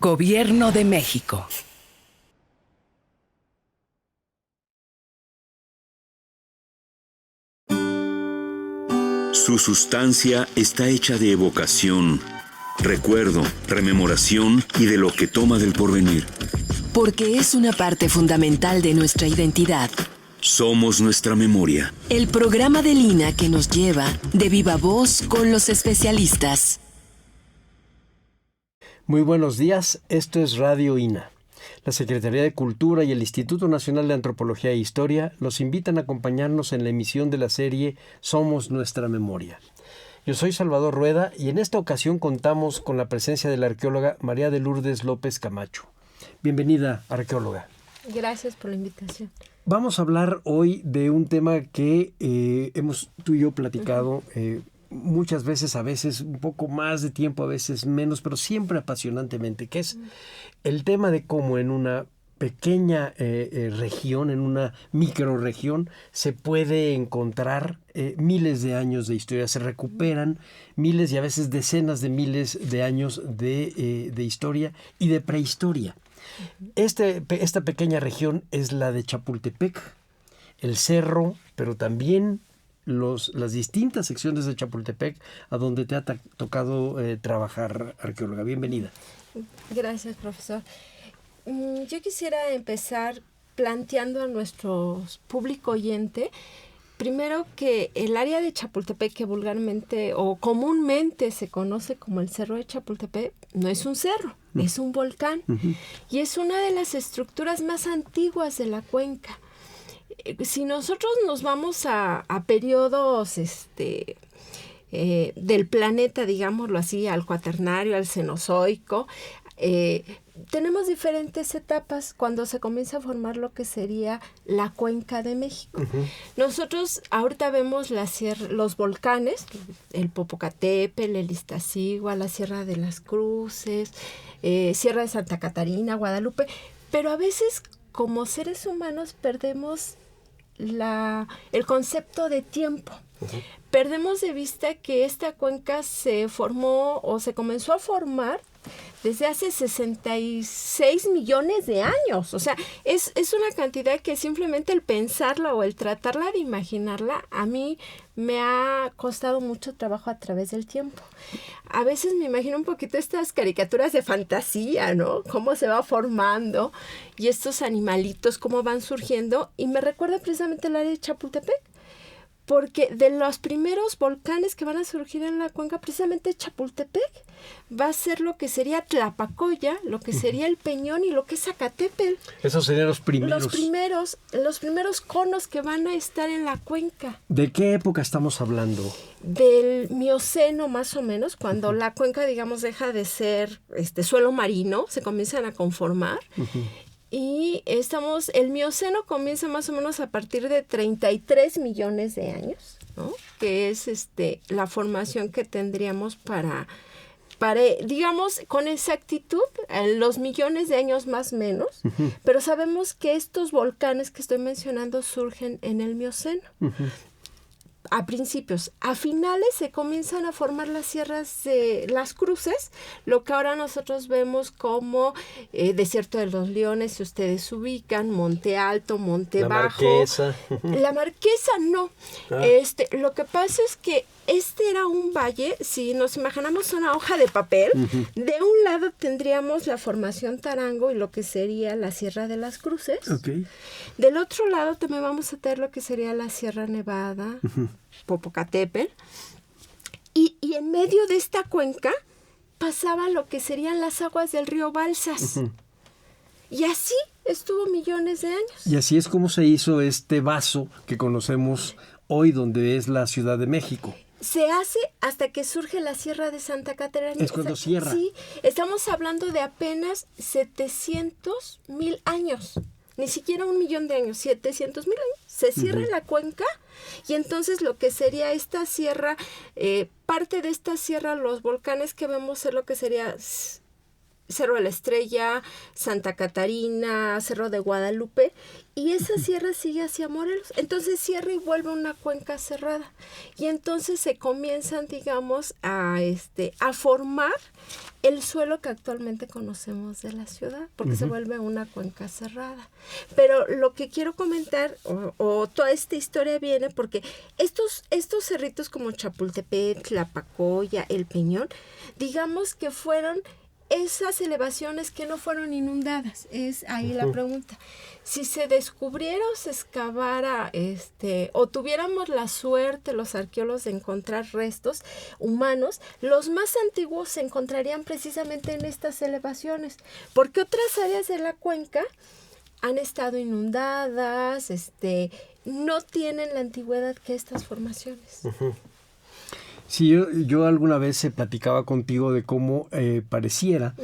Gobierno de México. Su sustancia está hecha de evocación, recuerdo, rememoración y de lo que toma del porvenir. Porque es una parte fundamental de nuestra identidad. Somos nuestra memoria. El programa del INA que nos lleva de viva voz con los especialistas. Muy buenos días, esto es Radio INA. La Secretaría de Cultura y el Instituto Nacional de Antropología e Historia los invitan a acompañarnos en la emisión de la serie Somos Nuestra Memoria. Yo soy Salvador Rueda y en esta ocasión contamos con la presencia de la arqueóloga María de Lourdes López Camacho. Bienvenida, arqueóloga. Gracias por la invitación. Vamos a hablar hoy de un tema que hemos tú y yo platicado muchas veces, a veces un poco más de tiempo, a veces menos, pero siempre apasionantemente, que es el tema de cómo en una pequeña región, en una microrregión, se puede encontrar miles de años de historia. Se recuperan miles y a veces decenas de miles de años de historia y de prehistoria. Esta pequeña región es la de Chapultepec, el cerro, pero también las distintas secciones de Chapultepec a donde te ha tocado trabajar, arqueóloga. Bienvenida. Gracias, profesor. Yo quisiera empezar planteando a nuestro público oyente, primero que el área de Chapultepec, que vulgarmente o comúnmente se conoce como el Cerro de Chapultepec, no es un cerro, es un volcán. Y es una de las estructuras más antiguas de la cuenca. Si nosotros nos vamos a periodos del planeta, digámoslo así, al cuaternario, al cenozoico, tenemos diferentes etapas cuando se comienza a formar lo que sería la cuenca de México. Nosotros ahorita vemos los volcanes, el Popocatépetl, el Iztaccíhuatl, la Sierra de las Cruces, Sierra de Santa Catarina, Guadalupe, pero a veces como seres humanos perdemos el concepto de tiempo. Perdemos de vista que esta cuenca se formó o se comenzó a formar desde hace 66 millones de años. O sea, es una cantidad que simplemente el pensarla o el tratarla de imaginarla, a mí me ha costado mucho trabajo a través del tiempo. A veces me imagino un poquito estas caricaturas de fantasía, ¿no? Cómo se va formando y estos animalitos, cómo van surgiendo. Y me recuerda precisamente el área de Chapultepec. Porque de los primeros volcanes que van a surgir en la cuenca, precisamente Chapultepec va a ser lo que sería Tlapacoya, lo que sería el Peñón y lo que es Zacatepetl. Esos serían los primeros. Los primeros conos que van a estar en la cuenca. ¿De qué época estamos hablando? Del Mioceno más o menos, cuando la cuenca, digamos, deja de ser suelo marino, se comienzan a conformar. Y el Mioceno comienza más o menos a partir de 33 millones de años, ¿no? Que es la formación que tendríamos para, digamos, con exactitud, los millones de años más o menos, pero sabemos que estos volcanes que estoy mencionando surgen en el Mioceno. A principios. A finales se comienzan a formar las sierras de las Cruces, lo que ahora nosotros vemos como Desierto de los Leones, si ustedes ubican, Monte Alto, Monte Bajo. Marquesa. La Marquesa no. Lo que pasa es que era un valle, si nos imaginamos una hoja de papel, de un lado tendríamos la formación Tarango y lo que sería la Sierra de las Cruces. Del otro lado también vamos a tener lo que sería la Sierra Nevada, Popocatépetl, y en medio de esta cuenca pasaba lo que serían las aguas del río Balsas. Y así estuvo millones de años. Y así es como se hizo este vaso que conocemos hoy, donde es la Ciudad de México. Se hace hasta que surge la Sierra de Santa Catarina. Es cuando cierra. Sí, estamos hablando de apenas 700,000 años. Ni siquiera 1,000,000 de años, 700,000 años. Se cierra la cuenca y entonces lo que sería esta sierra, parte de esta sierra, los volcanes que vemos es lo que sería Cerro de la Estrella, Santa Catarina, Cerro de Guadalupe, y esa sierra sigue hacia Morelos. Entonces cierra y vuelve una cuenca cerrada. Y entonces se comienzan, digamos, a formar el suelo que actualmente conocemos de la ciudad, porque se vuelve una cuenca cerrada. Pero lo que quiero comentar, o toda esta historia viene porque estos cerritos como Chapultepec, La Pacoya, El Peñón, digamos que fueron esas elevaciones que no fueron inundadas. Es ahí la pregunta. Si se descubriera o se excavara, o tuviéramos la suerte los arqueólogos de encontrar restos humanos, los más antiguos se encontrarían precisamente en estas elevaciones, porque otras áreas de la cuenca han estado inundadas, no tienen la antigüedad que estas formaciones. Sí, yo alguna vez platicaba contigo de cómo pareciera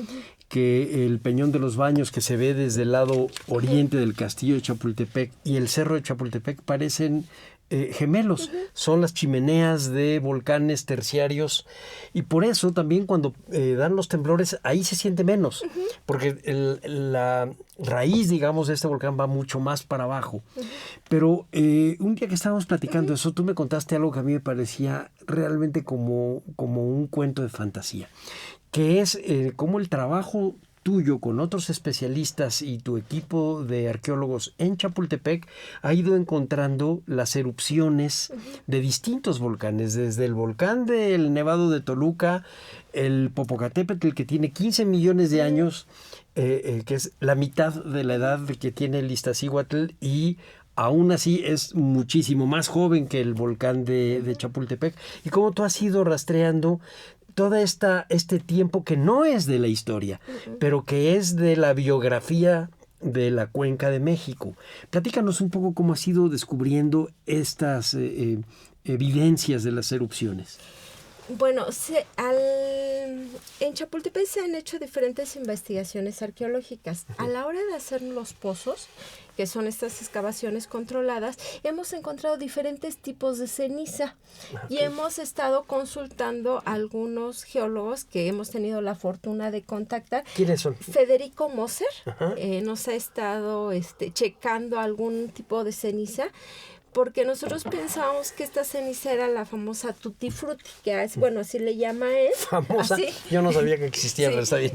que el Peñón de los Baños, que se ve desde el lado oriente del castillo de Chapultepec, y el cerro de Chapultepec parecen gemelos. Son las chimeneas de volcanes terciarios, y por eso también cuando dan los temblores ahí se siente menos, porque la raíz, digamos, de este volcán va mucho más para abajo. Pero un día que estábamos platicando eso, tú me contaste algo que a mí me parecía realmente como un cuento de fantasía, que es cómo el trabajo tuyo con otros especialistas y tu equipo de arqueólogos en Chapultepec ha ido encontrando las erupciones de distintos volcanes, desde el volcán del Nevado de Toluca, el Popocatépetl, que tiene 15 millones de años, que es la mitad de la edad que tiene el Iztaccíhuatl, y aún así es muchísimo más joven que el volcán de Chapultepec. Y cómo tú has ido rastreando todo este tiempo que no es de la historia, pero que es de la biografía de la Cuenca de México. Platícanos un poco cómo has ido descubriendo estas evidencias de las erupciones. Bueno, en Chapultepec se han hecho diferentes investigaciones arqueológicas. A la hora de hacer los pozos, que son estas excavaciones controladas, hemos encontrado diferentes tipos de ceniza y hemos estado consultando a algunos geólogos que hemos tenido la fortuna de contactar. ¿Quiénes son? Federico Moser nos ha estado checando algún tipo de ceniza, porque nosotros pensábamos que esta ceniza era la famosa Tutti Frutti, que es, bueno, así le llama él. ¿Famosa? Así. Yo no sabía que existía, pero está bien.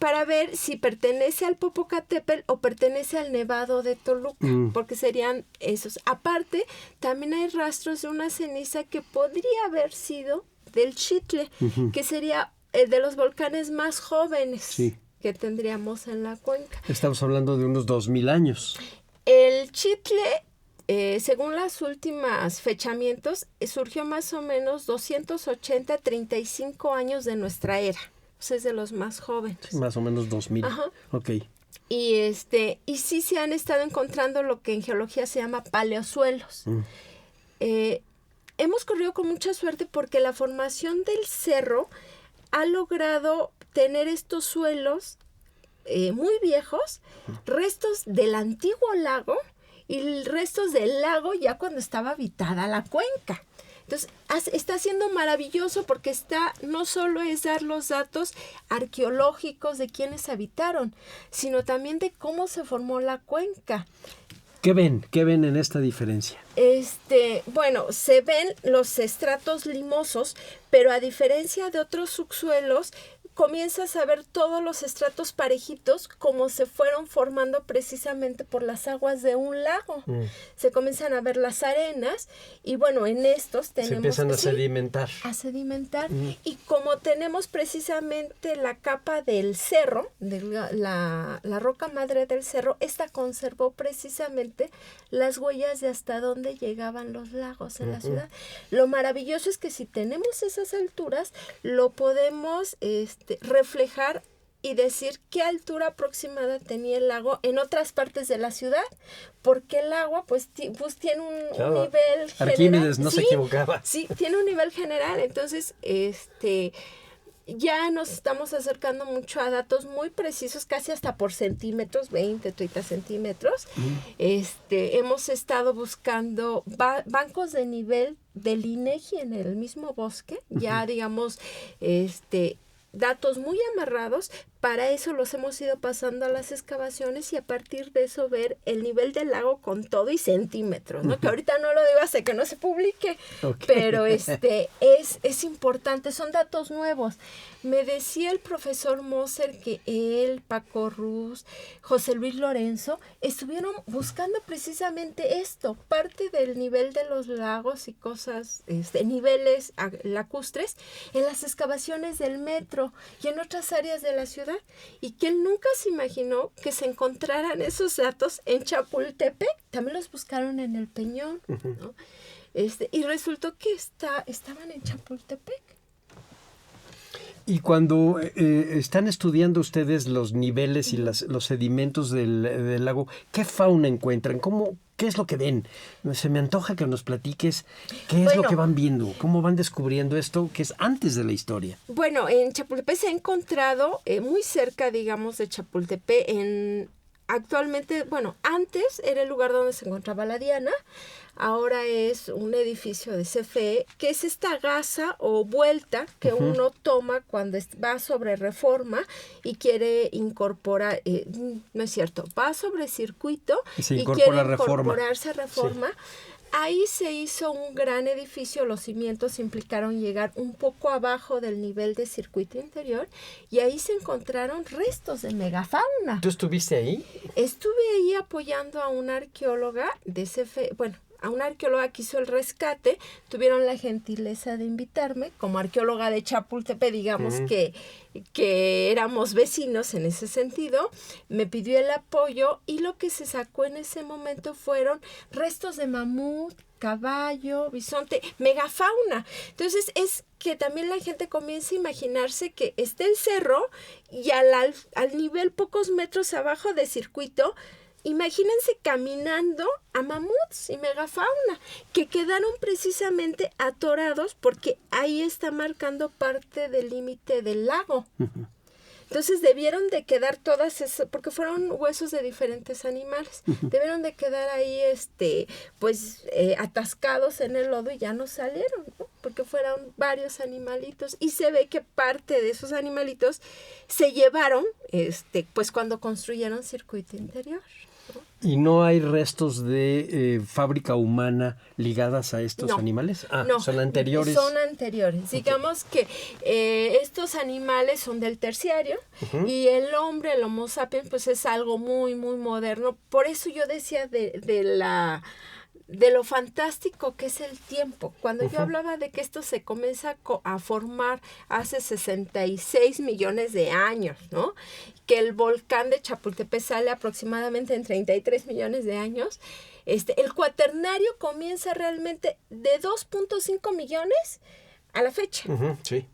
Para ver si pertenece al Popocatépetl o pertenece al Nevado de Toluca, porque serían esos. Aparte, también hay rastros de una ceniza que podría haber sido del Chitle, que sería de los volcanes más jóvenes que tendríamos en la cuenca. Estamos hablando de unos 2000 años. El Chitle, según las últimas fechamientos, surgió más o menos 280-35 años de nuestra era. O sea, es de los más jóvenes. Más o menos 2000. Ajá. Ok. Y sí se han estado encontrando lo que en geología se llama paleosuelos. Hemos corrido con mucha suerte porque la formación del cerro ha logrado tener estos suelos muy viejos, restos del antiguo lago y restos del lago ya cuando estaba habitada la cuenca. Entonces, está siendo maravilloso porque no solo es dar los datos arqueológicos de quienes habitaron, sino también de cómo se formó la cuenca. ¿Qué ven en esta diferencia? Bueno, se ven los estratos limosos, pero a diferencia de otros subsuelos, comienzas a ver todos los estratos parejitos como se fueron formando precisamente por las aguas de un lago. Se comienzan a ver las arenas y bueno, en estos tenemos... Se empiezan a sedimentar. A sedimentar. Y como tenemos precisamente la capa del cerro, de la roca madre del cerro, esta conservó precisamente las huellas de hasta dónde llegaban los lagos en la ciudad. Lo maravilloso es que si tenemos esas alturas, lo podemos reflejar y decir qué altura aproximada tenía el lago en otras partes de la ciudad, porque el agua pues tiene un nivel general. Arquímedes no se equivocaba. Sí, tiene un nivel general, entonces ya nos estamos acercando mucho a datos muy precisos, casi hasta por centímetros, 20, 30 centímetros. Hemos estado buscando bancos de nivel del INEGI en el mismo bosque, ya digamos, datos muy amarrados. Para eso los hemos ido pasando a las excavaciones y a partir de eso ver el nivel del lago con todo y centímetros, ¿no? Que ahorita no lo digo hasta que no se publique, pero es importante, son datos nuevos. Me decía el profesor Moser que él, Paco Ruz, José Luis Lorenzo, estuvieron buscando precisamente esto, parte del nivel de los lagos y cosas, niveles lacustres, en las excavaciones del metro y en otras áreas de la ciudad, y que él nunca se imaginó que se encontraran esos datos en Chapultepec. También los buscaron en el Peñón, ¿no? Y resultó que estaban en Chapultepec. Y cuando están estudiando ustedes los niveles y los sedimentos del lago, ¿qué fauna encuentran? ¿Qué es lo que ven? Se me antoja que nos platiques qué es lo que van viendo, cómo van descubriendo esto que es antes de la historia. Bueno, en Chapultepec se ha encontrado muy cerca, digamos, de Chapultepec, actualmente, bueno, antes era el lugar donde se encontraba la Diana, ahora es un edificio de CFE, que es esta gaza o vuelta que uno toma cuando va sobre Reforma y quiere incorporar, no es cierto, va sobre circuito y quiere incorporarse a Reforma. Sí. Ahí se hizo un gran edificio, los cimientos implicaron llegar un poco abajo del nivel de circuito interior y ahí se encontraron restos de megafauna. ¿Tú estuviste ahí? Estuve ahí apoyando a una arqueóloga de CFE, a una arqueóloga que hizo el rescate, tuvieron la gentileza de invitarme, como arqueóloga de Chapultepec, digamos que éramos vecinos en ese sentido, me pidió el apoyo y lo que se sacó en ese momento fueron restos de mamut, caballo, bisonte, megafauna. Entonces es que también la gente comienza a imaginarse que está el cerro y al nivel pocos metros abajo de circuito. Imagínense caminando a mamuts y megafauna que quedaron precisamente atorados porque ahí está marcando parte del límite del lago. Entonces debieron de quedar todas esas, porque fueron huesos de diferentes animales, debieron de quedar ahí atascados en el lodo y ya no salieron, ¿no? Porque fueron varios animalitos y se ve que parte de esos animalitos se llevaron pues cuando construyeron circuito interior. ¿Y no hay restos de fábrica humana ligadas a estos animales? No, son anteriores. Son anteriores. Okay. Digamos que estos animales son del terciario y el hombre, el Homo sapiens, pues es algo muy, muy moderno. Por eso yo decía de lo fantástico que es el tiempo. Cuando yo hablaba de que esto se comienza a formar hace 66 millones de años, ¿no? Que el volcán de Chapultepec sale aproximadamente en 33 millones de años. El cuaternario comienza realmente de 2.5 millones a la fecha. Sí.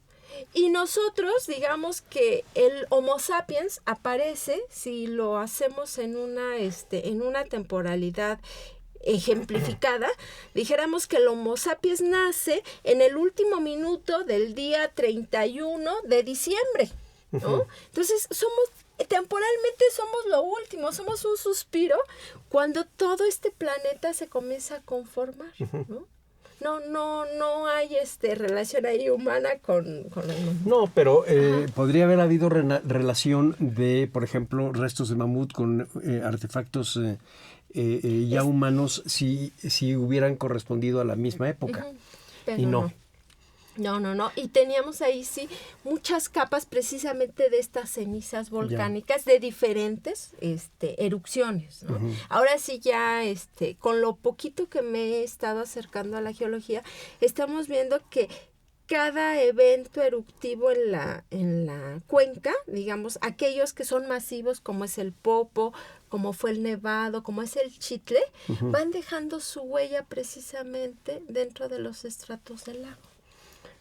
Y nosotros, digamos que el Homo sapiens aparece, si lo hacemos en una temporalidad ejemplificada, dijéramos que el Homo sapiens nace en el último minuto del día 31 de diciembre, ¿no? Entonces temporalmente somos lo último, somos un suspiro cuando todo este planeta se comienza a conformar, ¿no? No hay relación ahí humana con el... No, pero podría haber habido relación de, por ejemplo, restos de mamut con artefactos ya humanos si hubieran correspondido a la misma época. Pero y no. No. Y teníamos ahí sí muchas capas precisamente de estas cenizas volcánicas de diferentes erupciones, ¿no? Ahora sí ya con lo poquito que me he estado acercando a la geología, estamos viendo que cada evento eruptivo en la cuenca, digamos, aquellos que son masivos como es el Popo, como fue el Nevado, como es el Chitle, van dejando su huella precisamente dentro de los estratos del lago.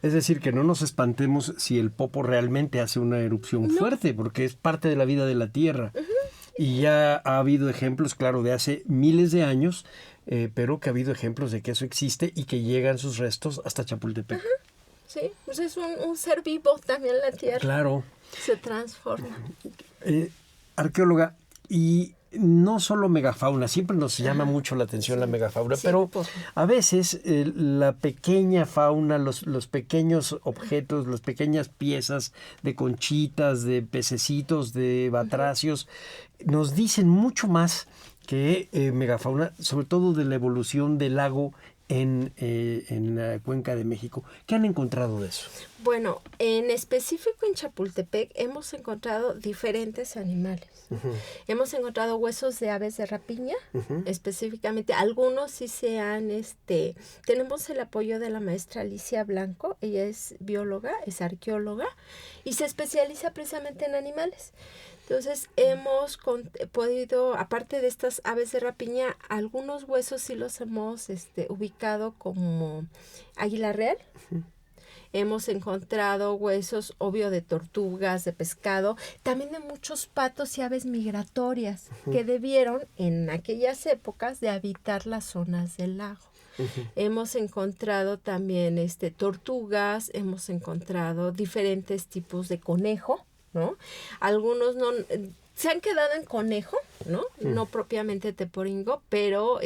Es decir, que no nos espantemos si el Popo realmente hace una erupción fuerte, porque es parte de la vida de la Tierra. Y ya ha habido ejemplos, claro, de hace miles de años, pero que ha habido ejemplos de que eso existe y que llegan sus restos hasta Chapultepec. Sí, pues es un ser vivo también la Tierra. Claro. Se transforma. Arqueóloga, y no solo megafauna, siempre nos llama mucho la atención la megafauna, pero a veces la pequeña fauna, los pequeños objetos, las pequeñas piezas de conchitas, de pececitos, de batracios, nos dicen mucho más que megafauna, sobre todo de la evolución del lago en la Cuenca de México. ¿Qué han encontrado de eso? Bueno, en específico en Chapultepec hemos encontrado diferentes animales. Hemos encontrado huesos de aves de rapiña, específicamente. Algunos sí se han, tenemos el apoyo de la maestra Alicia Blanco. Ella es bióloga, es arqueóloga y se especializa precisamente en animales. Entonces hemos podido, aparte de estas aves de rapiña, algunos huesos sí los hemos ubicado como águila real. Hemos encontrado huesos, obvio, de tortugas, de pescado, también de muchos patos y aves migratorias que debieron en aquellas épocas de habitar las zonas del lago. Hemos encontrado también tortugas, hemos encontrado diferentes tipos de conejo, ¿no? Algunos no se han quedado en conejo, ¿no? No propiamente teporingo, pero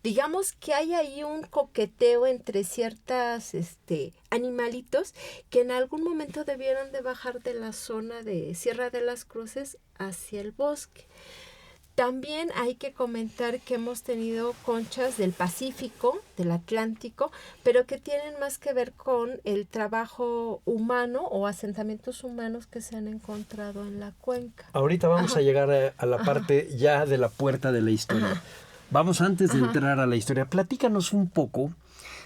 digamos que hay ahí un coqueteo entre ciertas animalitos que en algún momento debieron de bajar de la zona de Sierra de las Cruces hacia el bosque. También hay que comentar que hemos tenido conchas del Pacífico, del Atlántico, pero que tienen más que ver con el trabajo humano o asentamientos humanos que se han encontrado en la cuenca. Ahorita vamos a llegar a la parte ya de la puerta de la historia. Vamos antes de entrar a la historia. Platícanos un poco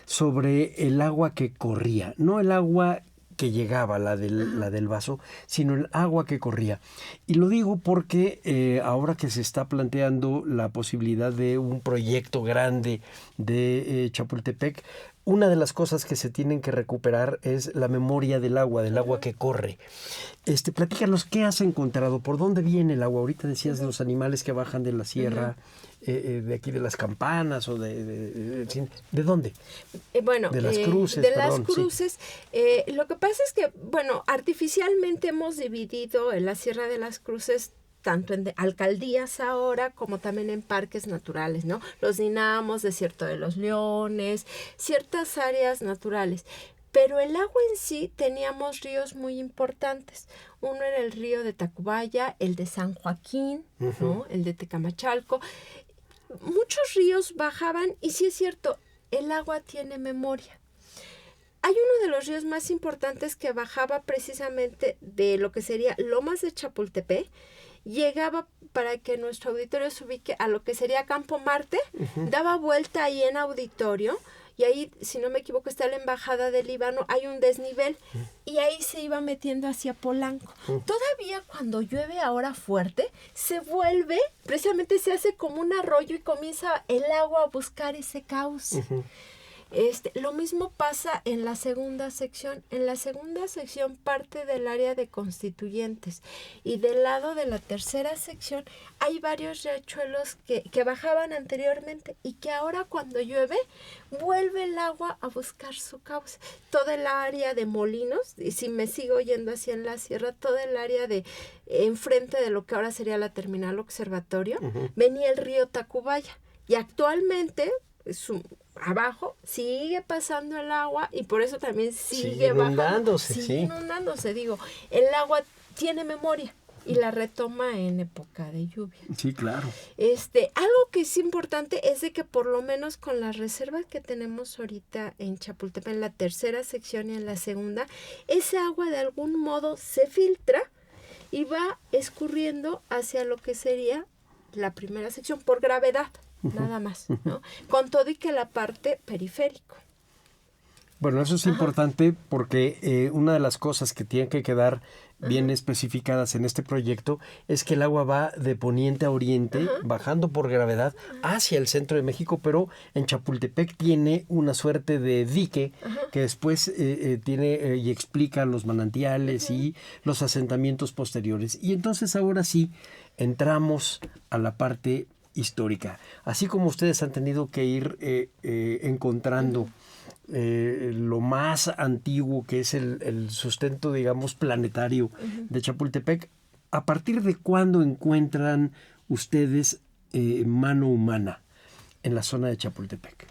sobre el agua que corría, no el agua que llegaba, la del vaso, sino el agua que corría. Y lo digo porque ahora que se está planteando la posibilidad de un proyecto grande de Chapultepec, una de las cosas que se tienen que recuperar es la memoria del agua que corre. Platícanos, ¿qué has encontrado? ¿Por dónde viene el agua? Ahorita decías de los animales que bajan de la sierra, de aquí de las Campanas, o ¿de dónde? Bueno, de las Cruces. De las Cruces. Sí. Lo que pasa es que, bueno, artificialmente hemos dividido en la Sierra de las Cruces tanto en alcaldías ahora como también en parques naturales, ¿no? Los dinamos, Desierto de los Leones, ciertas áreas naturales. Pero el agua en sí teníamos ríos muy importantes. Uno era el río de Tacubaya, el de San Joaquín, ¿no? El de Tecamachalco. Muchos ríos bajaban y sí es cierto, el agua tiene memoria. Hay uno de los ríos más importantes que bajaba precisamente de lo que sería Lomas de Chapultepec, llegaba, para que nuestro auditorio se ubique, a lo que sería Campo Marte, daba vuelta ahí en Auditorio, y ahí, si no me equivoco, está la Embajada del Líbano, hay un desnivel, y ahí se iba metiendo hacia Polanco. Todavía cuando llueve ahora fuerte, se vuelve, precisamente se hace como un arroyo y comienza el agua a buscar ese cauce. Lo mismo pasa en la segunda sección. En la segunda sección parte del área de Constituyentes y del lado de la tercera sección hay varios riachuelos que bajaban anteriormente y que ahora cuando llueve vuelve el agua a buscar su cauce. Toda el área de Molinos, y si me sigo yendo hacia en la sierra, toda el área de enfrente de lo que ahora sería la terminal observatorio, venía el río Tacubaya y actualmente abajo sigue pasando el agua y por eso también sigue inundándose. Sigue inundándose, digo, el agua tiene memoria y la retoma en época de lluvia. Sí, claro. Algo que es importante es de que por lo menos con las reservas que tenemos ahorita en Chapultepec, en la tercera sección y en la segunda, ese agua de algún modo se filtra y va escurriendo hacia lo que sería la primera sección por gravedad. Nada más, ¿no? Con todo y que la parte periférico. Bueno, eso es importante porque una de las cosas que tienen que quedar bien especificadas en este proyecto es que el agua va de poniente a oriente, bajando por gravedad hacia el centro de México, pero en Chapultepec tiene una suerte de dique que después tiene y explica los manantiales y los asentamientos posteriores. Y entonces ahora sí entramos a la parte histórica. Así como ustedes han tenido que ir encontrando lo más antiguo que es el sustento, digamos, planetario de Chapultepec, ¿a partir de cuándo encuentran ustedes mano humana en la zona de Chapultepec?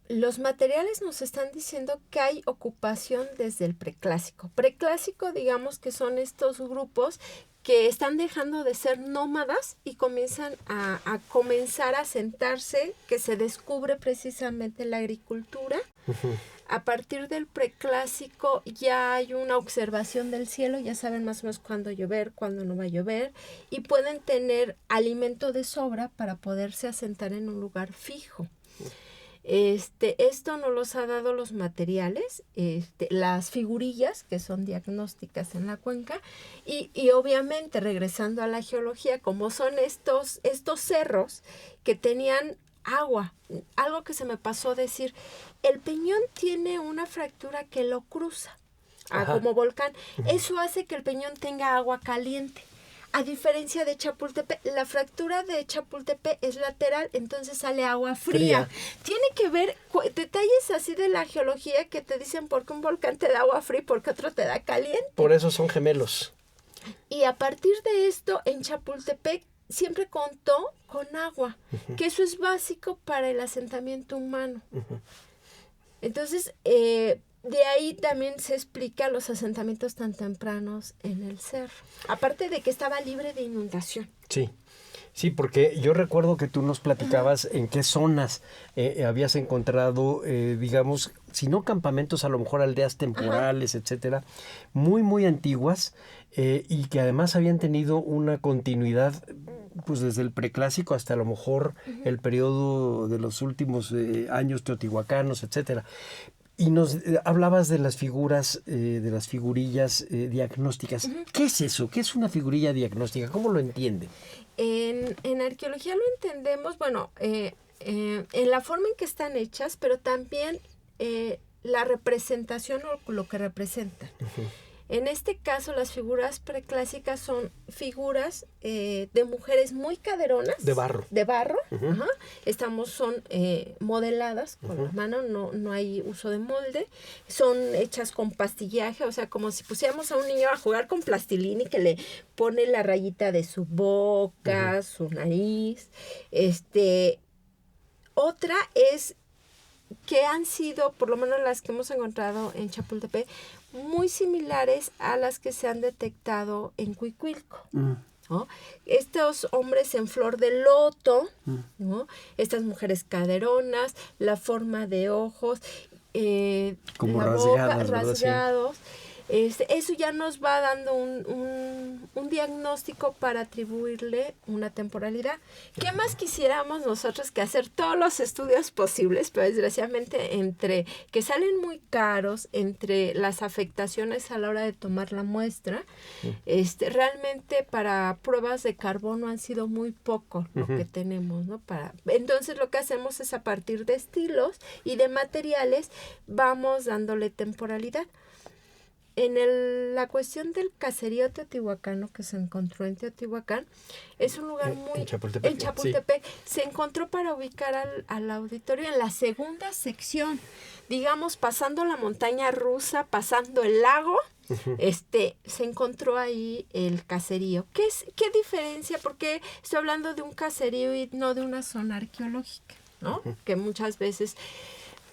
Los materiales nos están diciendo que hay ocupación desde el preclásico. Preclásico, digamos que son estos grupos que están dejando de ser nómadas y comienzan a comenzar a sentarse, que se descubre precisamente la agricultura. Uh-huh. A partir del preclásico ya hay una observación del cielo, ya saben más o menos cuándo llover, cuándo no va a llover, y pueden tener alimento de sobra para poderse asentar en un lugar fijo. Esto nos los ha dado los materiales, las figurillas que son diagnósticas en la cuenca y obviamente regresando a la geología, como son estos cerros que tenían agua. Algo que se me pasó decir, el Peñón tiene una fractura que lo cruza como volcán. Eso hace que el Peñón tenga agua caliente. A diferencia de Chapultepec, la fractura de Chapultepec es lateral, entonces sale agua fría. Tiene que ver detalles así de la geología que te dicen por qué un volcán te da agua fría y por qué otro te da caliente. Por eso son gemelos. Y a partir de esto, en Chapultepec siempre contó con agua, uh-huh. que eso es básico para el asentamiento humano. Uh-huh. Entonces, de ahí también se explica los asentamientos tan tempranos en el cerro. Aparte de que estaba libre de inundación. Sí, porque yo recuerdo que tú nos platicabas en qué zonas habías encontrado, digamos, si no campamentos, a lo mejor aldeas temporales, etcétera, muy, muy antiguas y que además habían tenido una continuidad pues desde el preclásico hasta a lo mejor el periodo de los últimos años teotihuacanos, etcétera. Y nos hablabas de las figuras, de las figurillas diagnósticas. Uh-huh. ¿Qué es eso? ¿Qué es una figurilla diagnóstica? ¿Cómo lo entienden? En arqueología lo entendemos, en la forma en que están hechas, pero también la representación o lo que representan. Uh-huh. En este caso, las figuras preclásicas son figuras de mujeres muy caderonas. De barro. Uh-huh. Ajá. Son modeladas con la mano, no hay uso de molde. Son hechas con pastillaje, o sea, como si pusiéramos a un niño a jugar con plastilina y que le pone la rayita de su boca, su nariz. Otra es que han sido, por lo menos las que hemos encontrado en Chapultepec, muy similares a las que se han detectado en Cuicuilco. ¿No? Estos hombres en flor de loto, ¿no? Estas mujeres caderonas, la forma de ojos, como la boca, rasgados. Sí. Eso ya nos va dando un diagnóstico para atribuirle una temporalidad. ¿Qué más quisiéramos nosotros que hacer todos los estudios posibles? Pero desgraciadamente entre que salen muy caros, entre las afectaciones a la hora de tomar la muestra, realmente para pruebas de carbono han sido muy poco lo que tenemos, ¿no? Entonces lo que hacemos es a partir de estilos y de materiales vamos dándole temporalidad. En la cuestión del caserío teotihuacano que se encontró en Teotihuacán, es un lugar muy... En Chapultepec. Sí. Se encontró para ubicar al auditorio en la segunda sección. Digamos, pasando la montaña rusa, pasando el lago, se encontró ahí el caserío. ¿Qué diferencia? Porque estoy hablando de un caserío y no de una zona arqueológica, ¿no? Que muchas veces...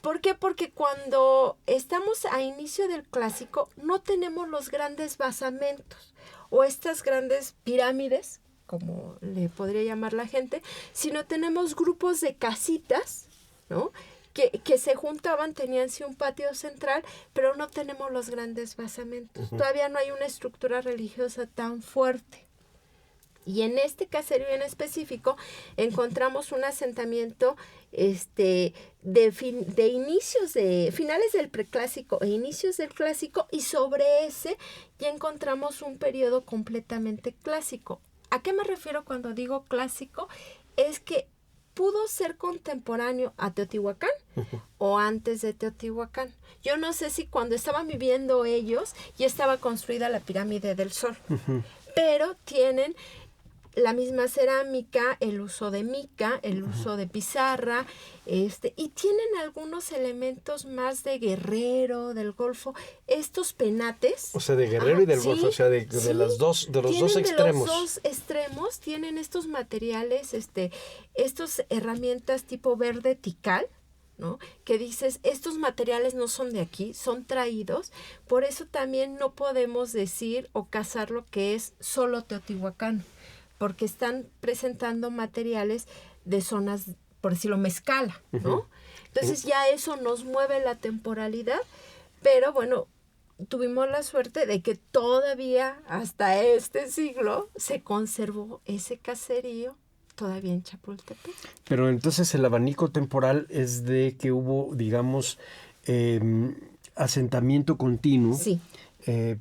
¿Por qué? Porque cuando estamos a inicio del clásico no tenemos los grandes basamentos o estas grandes pirámides, como le podría llamar la gente, sino tenemos grupos de casitas, ¿no? Que se juntaban, tenían sí un patio central, pero no tenemos los grandes basamentos. Todavía no hay una estructura religiosa tan fuerte. Y en este caserío en específico encontramos un asentamiento de finales del preclásico e inicios del clásico, y sobre ese ya encontramos un periodo completamente clásico. ¿A qué me refiero cuando digo clásico? Es que pudo ser contemporáneo a Teotihuacán o antes de Teotihuacán. Yo no sé si cuando estaban viviendo ellos ya estaba construida la pirámide del Sol, pero tienen la misma cerámica, el uso de mica, el uso de pizarra, y tienen algunos elementos más de Guerrero, del Golfo, estos penates. O sea, de Guerrero y del Golfo, o sea, de los dos extremos. De los dos extremos tienen estos materiales, estas herramientas tipo verde tical, ¿no? Que dices, estos materiales no son de aquí, son traídos, por eso también no podemos decir o casar lo que es solo teotihuacano, porque están presentando materiales de zonas, por decirlo, Mezcala, ¿no? Entonces ya eso nos mueve la temporalidad, pero bueno, tuvimos la suerte de que todavía hasta este siglo se conservó ese caserío todavía en Chapultepec. Pero entonces el abanico temporal es de que hubo, digamos, asentamiento continuo. Sí.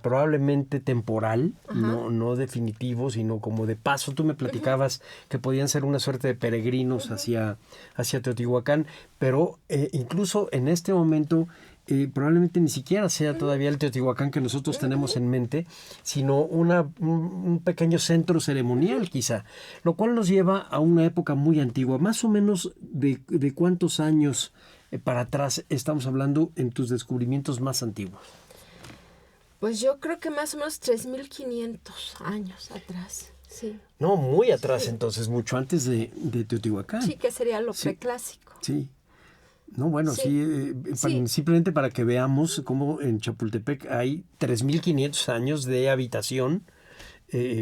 Probablemente temporal, no definitivo, sino como de paso. Tú me platicabas que podían ser una suerte de peregrinos hacia Teotihuacán, pero incluso en este momento probablemente ni siquiera sea todavía el Teotihuacán que nosotros tenemos en mente, sino un pequeño centro ceremonial quizá, lo cual nos lleva a una época muy antigua. Más o menos de cuántos años para atrás estamos hablando en tus descubrimientos más antiguos. Pues yo creo que más o menos 3.500 años atrás, sí. No, muy atrás entonces, mucho antes de Teotihuacán. Sí, que sería lo preclásico. Sí. No, bueno, sí, simplemente para que veamos cómo en Chapultepec hay 3.500 años de habitación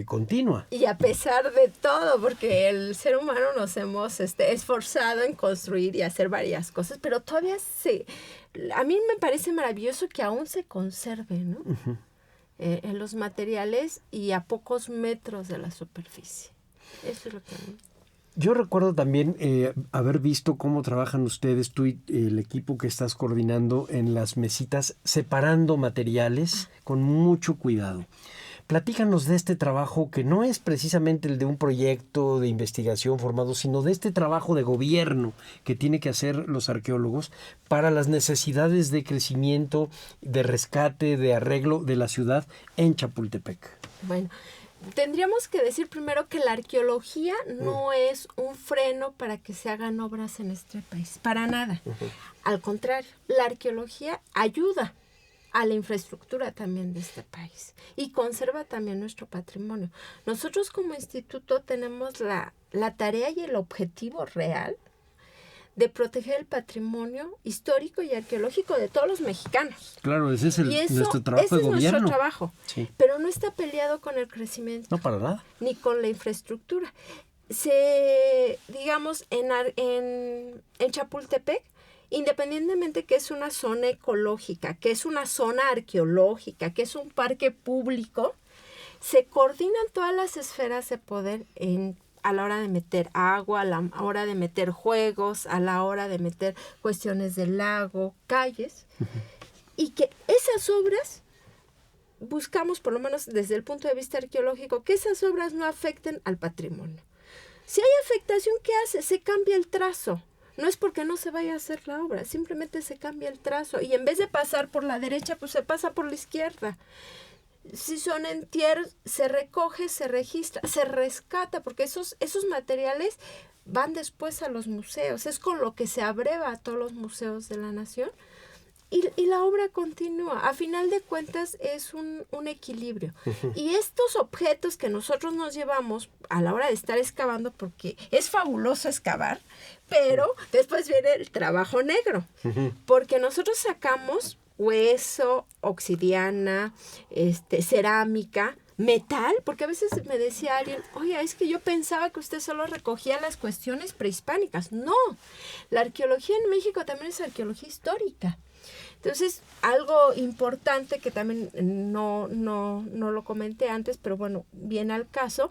continua. Y a pesar de todo, porque el ser humano nos hemos esforzado en construir y hacer varias cosas, pero todavía a mí me parece maravilloso que aún se conserve, ¿no? En los materiales y a pocos metros de la superficie. Eso es lo que... Yo recuerdo también haber visto cómo trabajan ustedes, tú y el equipo que estás coordinando en las mesitas, separando materiales con mucho cuidado. Platícanos de este trabajo que no es precisamente el de un proyecto de investigación formado, sino de este trabajo de gobierno que tiene que hacer los arqueólogos para las necesidades de crecimiento, de rescate, de arreglo de la ciudad en Chapultepec. Bueno, tendríamos que decir primero que la arqueología no es un freno para que se hagan obras en este país, para nada. Al contrario, la arqueología ayuda a la infraestructura también de este país y conserva también nuestro patrimonio. Nosotros como instituto tenemos la tarea y el objetivo real de proteger el patrimonio histórico y arqueológico de todos los mexicanos. Claro, ese es nuestro trabajo de gobierno. Ese es nuestro trabajo, sí. Pero no está peleado con el crecimiento. No, para nada. Ni con la infraestructura. Digamos, en Chapultepec, independientemente que es una zona ecológica, que es una zona arqueológica, que es un parque público, se coordinan todas las esferas de poder a la hora de meter agua, a la hora de meter juegos, a la hora de meter cuestiones del lago, calles, y que esas obras, buscamos por lo menos desde el punto de vista arqueológico, que esas obras no afecten al patrimonio. Si hay afectación, ¿qué hace? Se cambia el trazo. No es porque no se vaya a hacer la obra, simplemente se cambia el trazo y en vez de pasar por la derecha, pues se pasa por la izquierda. Si son en tierra, se recoge, se registra, se rescata, porque esos materiales van después a los museos. Es con lo que se abreva a todos los museos de la nación y la obra continúa. A final de cuentas es un equilibrio. Y estos objetos que nosotros nos llevamos a la hora de estar excavando, porque es fabuloso excavar, pero después viene el trabajo negro, porque nosotros sacamos hueso, obsidiana, cerámica, metal, porque a veces me decía alguien, oye, es que yo pensaba que usted solo recogía las cuestiones prehispánicas. No, la arqueología en México también es arqueología histórica. Entonces, algo importante que también no lo comenté antes, pero bueno, viene al caso.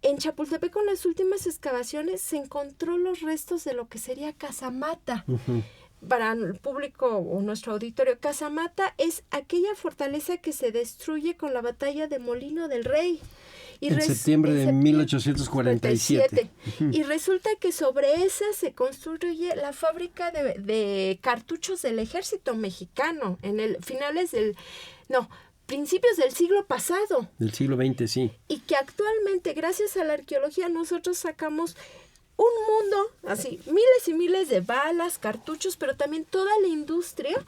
En Chapultepec, con las últimas excavaciones, se encontró los restos de lo que sería Casamata. Para el público o nuestro auditorio, Casamata es aquella fortaleza que se destruye con la batalla de Molino del Rey. En septiembre de 1847. Y resulta que sobre esa se construye la fábrica de cartuchos del ejército mexicano en principios del siglo pasado. Del siglo XX, sí. Y que actualmente, gracias a la arqueología, nosotros sacamos un mundo, así, miles y miles de balas, cartuchos, pero también toda la industria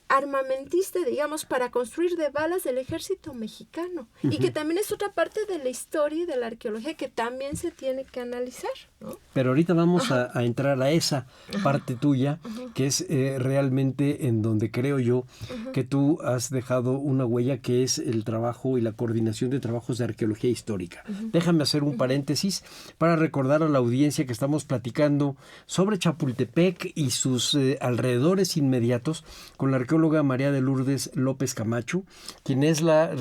armamentista, digamos, para construir de balas del ejército mexicano. Y que también es otra parte de la historia y de la arqueología que también se tiene que analizar, ¿no? Pero ahorita vamos a entrar a esa parte tuya, que es realmente en donde creo yo que tú has dejado una huella, que es el trabajo y la coordinación de trabajos de arqueología histórica. Déjame hacer un paréntesis para recordar a la audiencia que estamos platicando sobre Chapultepec y sus alrededores inmediatos con la arqueóloga María de Lourdes López Camacho, quien es ha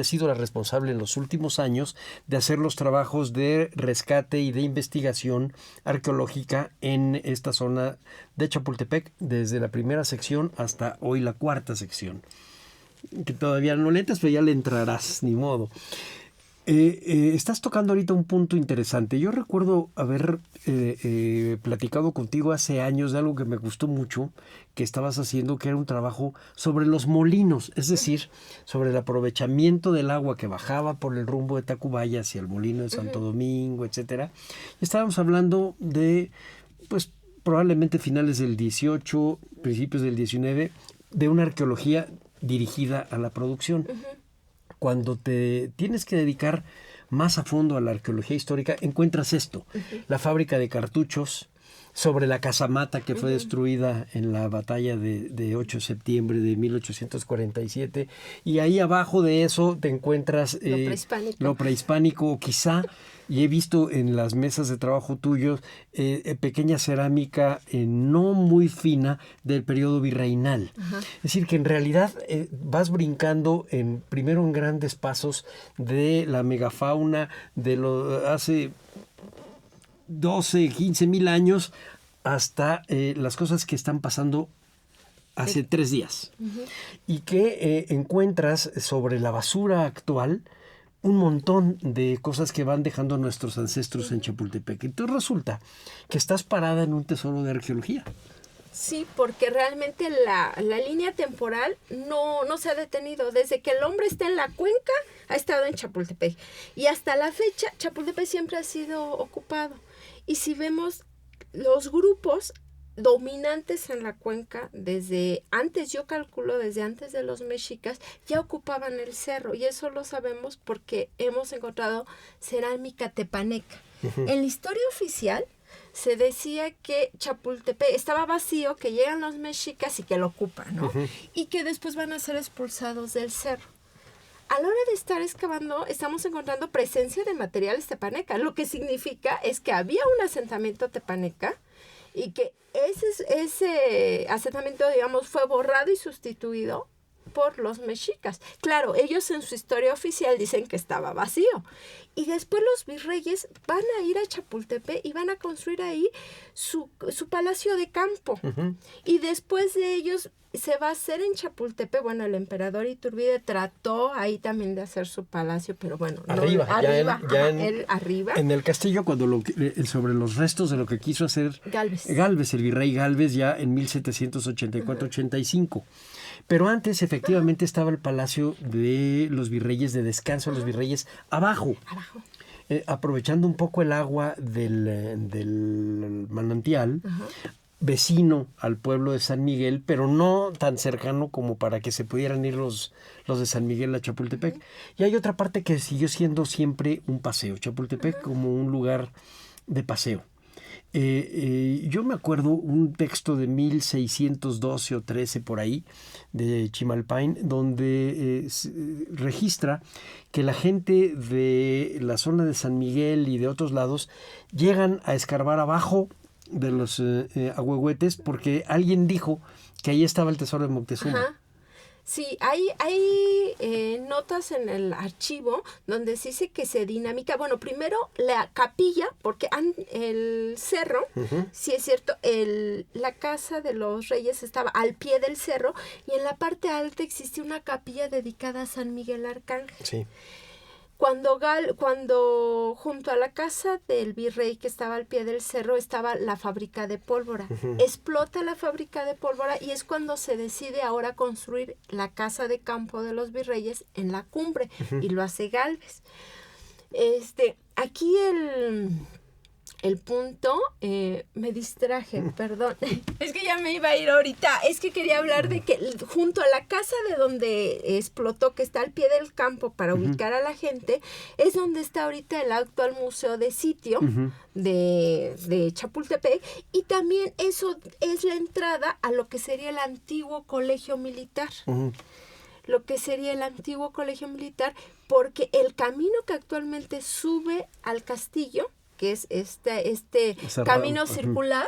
sido la responsable en los últimos años de hacer los trabajos de rescate y de investigación arqueológica en esta zona de Chapultepec, desde la primera sección hasta hoy la cuarta sección. Que todavía no le entras, pero ya le entrarás, ni modo. Estás tocando ahorita un punto interesante. Yo recuerdo haber platicado contigo hace años de algo que me gustó mucho, que estabas haciendo, que era un trabajo sobre los molinos, es decir, sobre el aprovechamiento del agua que bajaba por el rumbo de Tacubaya hacia el molino de Santo Domingo, etcétera. Estábamos hablando de, pues, probablemente finales del 18, principios del 19, de una arqueología dirigida a la producción. Cuando te tienes que dedicar más a fondo a la arqueología histórica, encuentras esto, la fábrica de cartuchos sobre la casamata que fue destruida en la batalla de 8 de septiembre de 1847, y ahí abajo de eso te encuentras lo prehispánico, quizá, y he visto en las mesas de trabajo tuyos pequeña cerámica no muy fina del periodo virreinal. Es decir, que en realidad vas brincando primero en grandes pasos de la megafauna de hace 12, 15 mil años hasta las cosas que están pasando hace 3 días. Y que encuentras sobre la basura actual un montón de cosas que van dejando nuestros ancestros en Chapultepec. Entonces resulta que estás parada en un tesoro de arqueología. Sí, porque realmente la línea temporal no se ha detenido. Desde que el hombre está en la cuenca, ha estado en Chapultepec. Y hasta la fecha, Chapultepec siempre ha sido ocupado. Y si vemos los grupos dominantes en la cuenca, desde antes, yo calculo desde antes de los mexicas, ya ocupaban el cerro. Y eso lo sabemos porque hemos encontrado cerámica tepaneca. En la historia oficial se decía que Chapultepec estaba vacío, que llegan los mexicas y que lo ocupan, ¿no? Y que después van a ser expulsados del cerro. A la hora de estar excavando, estamos encontrando presencia de materiales tepaneca. Lo que significa es que había un asentamiento tepaneca y que ese asentamiento, digamos, fue borrado y sustituido por los mexicas. Claro, ellos en su historia oficial dicen que estaba vacío. Y después los virreyes van a ir a Chapultepec y van a construir ahí su palacio de campo. Y después de ellos se va a hacer en Chapultepec. Bueno, el emperador Iturbide trató ahí también de hacer su palacio, pero bueno, arriba. En el castillo, cuando sobre los restos de lo que quiso hacer Gálvez, el virrey Gálvez, ya en 1784-85. Pero antes, efectivamente, estaba el palacio de los virreyes, de descanso de los virreyes, abajo. Aprovechando un poco el agua del manantial, vecino al pueblo de San Miguel, pero no tan cercano como para que se pudieran ir los de San Miguel a Chapultepec. Y hay otra parte que siguió siendo siempre un paseo, Chapultepec como un lugar de paseo. Yo me acuerdo un texto de 1612 o 13 por ahí, de Chimalpain, donde registra que la gente de la zona de San Miguel y de otros lados llegan a escarbar abajo de los ahuehuetes porque alguien dijo que ahí estaba el tesoro de Moctezuma. Sí, hay notas en el archivo donde se dice que se dinamita. Bueno, primero la capilla, porque el cerro, sí es cierto, la casa de los reyes estaba al pie del cerro y en la parte alta existía una capilla dedicada a San Miguel Arcángel. Sí. Cuando junto a la casa del virrey que estaba al pie del cerro estaba la fábrica de pólvora. Explota la fábrica de pólvora y es cuando se decide ahora construir la casa de campo de los virreyes en la cumbre y lo hace Gálvez. Aquí el punto, me distraje, perdón. Es que ya me iba a ir ahorita. Es que quería hablar de que junto a la casa de donde explotó, que está al pie del campo para ubicar a la gente, es donde está ahorita el actual museo de sitio de Chapultepec. Y también eso es la entrada a lo que sería el antiguo colegio militar. Lo que sería el antiguo colegio militar, porque el camino que actualmente sube al castillo, que es este camino circular,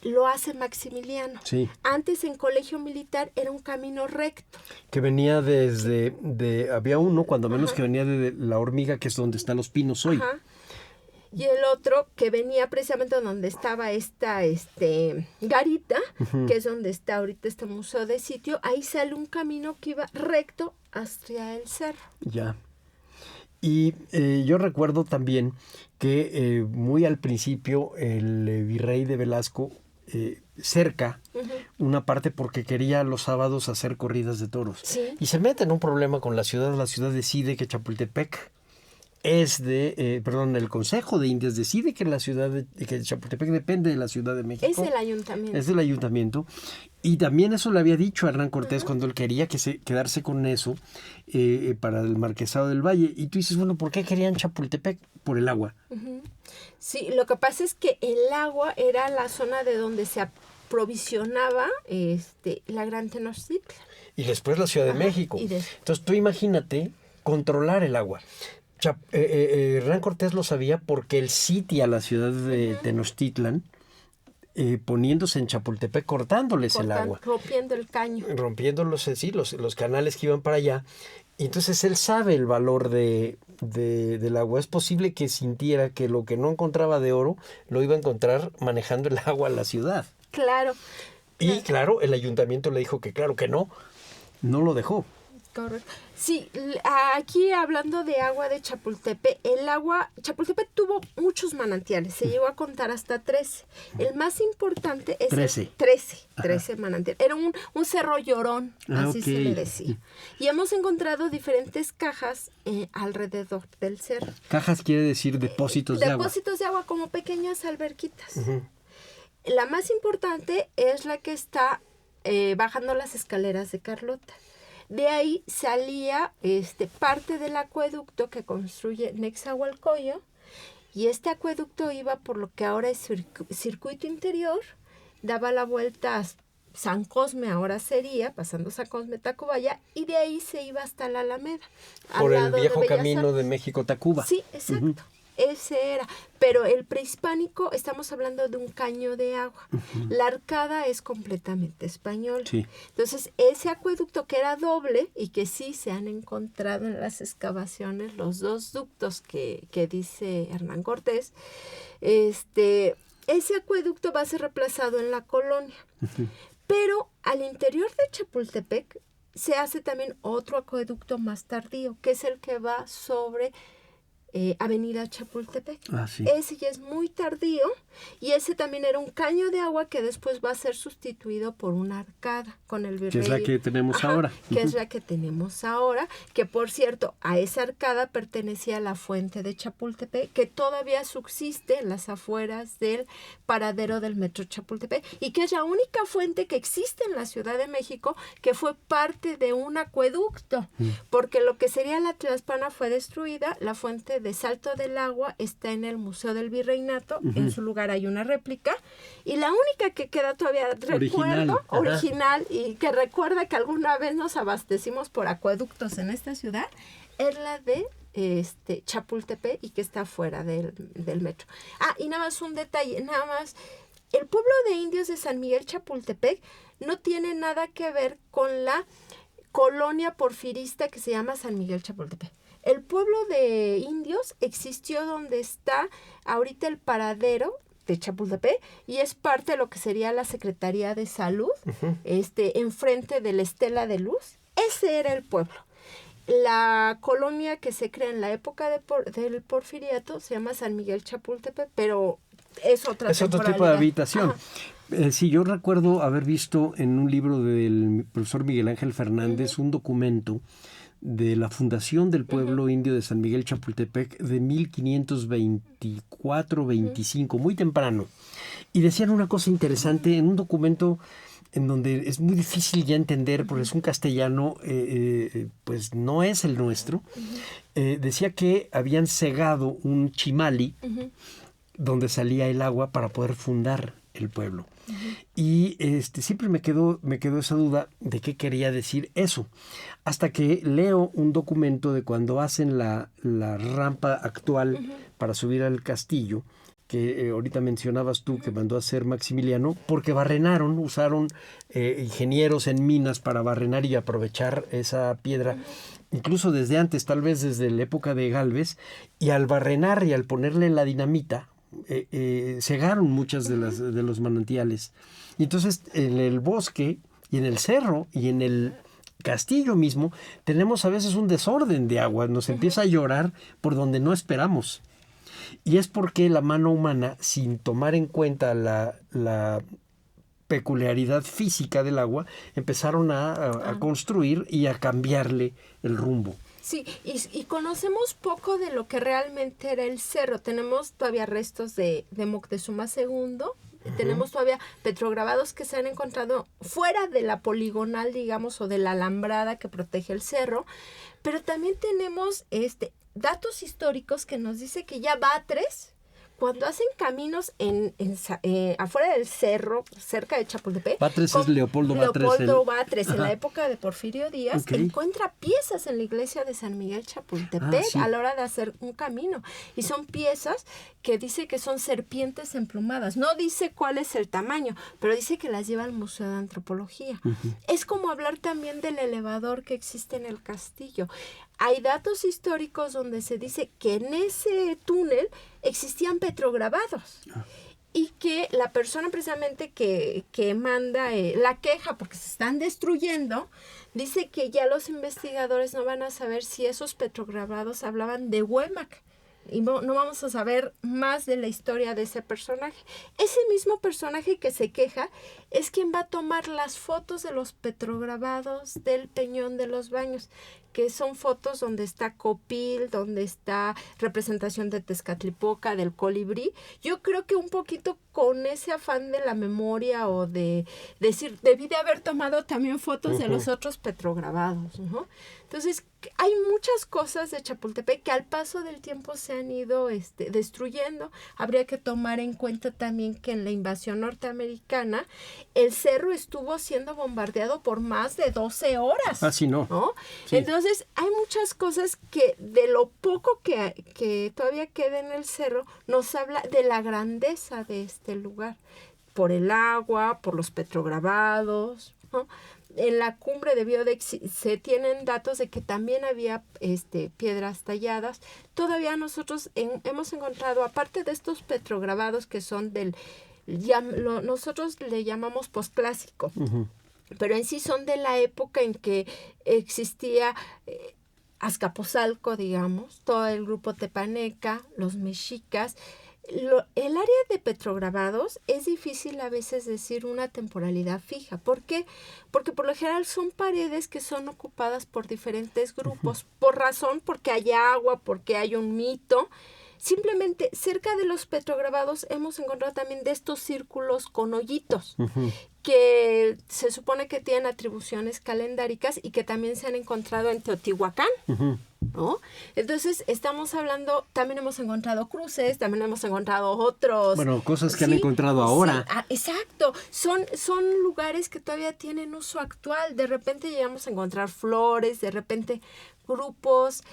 lo hace Maximiliano. Sí. Antes en colegio militar era un camino recto. Que venía había uno, cuando menos, que venía de La Hormiga, que es donde están los pinos hoy. Ajá. Y el otro que venía precisamente donde estaba esta garita, que es donde está ahorita este museo de sitio. Ahí sale un camino que iba recto hacia el cerro. Ya. Y yo recuerdo también que muy al principio el virrey de Velasco cerca una parte porque quería los sábados hacer corridas de toros. Sí. Y se mete en un problema con la ciudad. La ciudad decide que Chapultepec el Consejo de Indias decide que que Chapultepec depende de la Ciudad de México. Es el ayuntamiento. Es del ayuntamiento. Y también eso le había dicho a Hernán Cortés cuando él quería quedarse con eso para el Marquesado del Valle. Y tú dices, bueno, ¿por qué querían Chapultepec? Por el agua. Sí, lo que pasa es que el agua era la zona de donde se aprovisionaba la Gran Tenochtitlan. Y después la Ciudad de México. Entonces tú imagínate controlar el agua. Hernán Cortés lo sabía porque él sitia la ciudad de Tenochtitlan poniéndose en Chapultepec, cortándoles el agua. Rompiendo el caño. Rompiendo los canales que iban para allá. Y entonces él sabe el valor del agua. Es posible que sintiera que lo que no encontraba de oro lo iba a encontrar manejando el agua a la ciudad. Claro. Y claro, el ayuntamiento le dijo que claro que no lo dejó. Correcto. Sí, aquí hablando de agua de Chapultepec, Chapultepec tuvo muchos manantiales, se llegó a contar hasta 13. El más importante es 13 manantiales. Era un cerro llorón, así se le decía. Y hemos encontrado diferentes cajas alrededor del cerro. Cajas quiere decir depósitos de agua. Depósitos de agua como pequeñas alberquitas. La más importante es la que está bajando las escaleras de Carlota. De ahí salía parte del acueducto que construye Nezahualcóyotl, y este acueducto iba por lo que ahora es circuito interior, daba la vuelta a San Cosme, ahora sería, pasando San Cosme, Tacubaya, y de ahí se iba hasta la Alameda. Por el viejo camino de México-Tacuba. Sí, exacto. Ese era, pero el prehispánico estamos hablando de un caño de agua. La arcada es completamente española. Sí. Entonces, ese acueducto que era doble y que sí se han encontrado en las excavaciones, los dos ductos que dice Hernán Cortés, ese acueducto va a ser reemplazado en la colonia. Pero al interior de Chapultepec se hace también otro acueducto más tardío, que es el que va sobre Avenida Chapultepec. Sí. Ese ya es muy tardío y ese también era un caño de agua que después va a ser sustituido por una arcada con el virrey. Que es la que tenemos ahora. Que es la que tenemos ahora, que por cierto, a esa arcada pertenecía la fuente de Chapultepec, que todavía subsiste en las afueras del paradero del metro Chapultepec y que es la única fuente que existe en la Ciudad de México que fue parte de un acueducto, porque lo que sería la Tlalnepantla fue destruida, la fuente de Salto del Agua está en el Museo del Virreinato, en su lugar hay una réplica, y la única que queda todavía, original, y que recuerda que alguna vez nos abastecimos por acueductos en esta ciudad, es la de Chapultepec y que está fuera del metro. Y nada más un detalle, el pueblo de indios de San Miguel Chapultepec no tiene nada que ver con la colonia porfirista que se llama San Miguel Chapultepec. El pueblo de indios existió donde está ahorita el paradero de Chapultepec y es parte de lo que sería la Secretaría de Salud, enfrente de la Estela de Luz. Ese era el pueblo. la colonia que se crea en la época del Porfiriato se llama San Miguel Chapultepec, pero es otra Es otro tipo de temporalidad. habitación. Sí, yo recuerdo haber visto en un libro del profesor Miguel Ángel Fernández un documento de la fundación del pueblo indio de San Miguel Chapultepec de 1524-25, muy temprano. Y decían una cosa interesante en un documento en donde es muy difícil ya entender, porque es un castellano, pues no es el nuestro. Decía que habían cegado un chimali donde salía el agua para poder fundar el pueblo. Y siempre me quedó esa duda de qué quería decir eso. Hasta que leo un documento de cuando hacen la rampa actual para subir al castillo, que ahorita mencionabas tú que mandó a hacer Maximiliano, porque usaron ingenieros en minas para barrenar y aprovechar esa piedra, incluso desde antes, tal vez desde la época de Gálvez, y al barrenar y al ponerle la dinamita, cegaron muchas de los manantiales. Y entonces en el bosque y en el cerro y en el castillo mismo tenemos a veces un desorden de agua, nos empieza a llorar por donde no esperamos. Y es porque la mano humana, sin tomar en cuenta la peculiaridad física del agua, empezaron a construir y a cambiarle el rumbo. Sí, y conocemos poco de lo que realmente era el cerro. Tenemos todavía restos de Moctezuma II, tenemos todavía petrograbados que se han encontrado fuera de la poligonal, digamos, o de la alambrada que protege el cerro, pero también tenemos datos históricos que nos dice que ya Batres, cuando hacen caminos afuera del cerro, cerca de Chapultepec. Batres es Leopoldo Batres. Leopoldo Batres, en la época de Porfirio Díaz, encuentra piezas en la iglesia de San Miguel Chapultepec a la hora de hacer un camino. Y son piezas que dice que son serpientes emplumadas. No dice cuál es el tamaño, pero dice que las lleva al Museo de Antropología. Es como hablar también del elevador que existe en el castillo. Hay datos históricos donde se dice que en ese túnel existían petrograbados y que la persona precisamente que manda la queja porque se están destruyendo, dice que ya los investigadores no van a saber si esos petrograbados hablaban de Huémac. Y no vamos a saber más de la historia de ese personaje. Ese mismo personaje que se queja es quien va a tomar las fotos de los petrograbados del Peñón de los Baños, que son fotos donde está Copil, donde está representación de Tezcatlipoca, del colibrí. Yo creo que un poquito con ese afán de la memoria o de decir, debí de haber tomado también fotos de los otros petrograbados, ¿no? Entonces, hay muchas cosas de Chapultepec que al paso del tiempo se han ido destruyendo. Habría que tomar en cuenta también que en la invasión norteamericana el cerro estuvo siendo bombardeado por más de 12 horas. Ah, sí, ¿no? Sí. Entonces, hay muchas cosas que de lo poco que todavía queda en el cerro nos habla de la grandeza de este lugar. Por el agua, por los petrograbados, ¿no? En la cumbre de Biodex se tienen datos de que también había piedras talladas. Todavía nosotros hemos encontrado, aparte de estos petrograbados que son nosotros le llamamos posclásico, pero en sí son de la época en que existía Azcapotzalco, digamos, todo el grupo tepaneca, los mexicas. El área de petrograbados es difícil a veces decir una temporalidad fija. ¿Por qué? Porque por lo general son paredes que son ocupadas por diferentes grupos, porque hay agua, porque hay un mito. Simplemente cerca de los petrograbados hemos encontrado también de estos círculos con hoyitos que se supone que tienen atribuciones calendáricas y que también se han encontrado en Teotihuacán, ¿no? Entonces estamos hablando, también hemos encontrado cruces, también hemos encontrado otros... Bueno, cosas que han encontrado ahora. Sí, exacto, son lugares que todavía tienen uso actual. De repente llegamos a encontrar flores, de repente grupos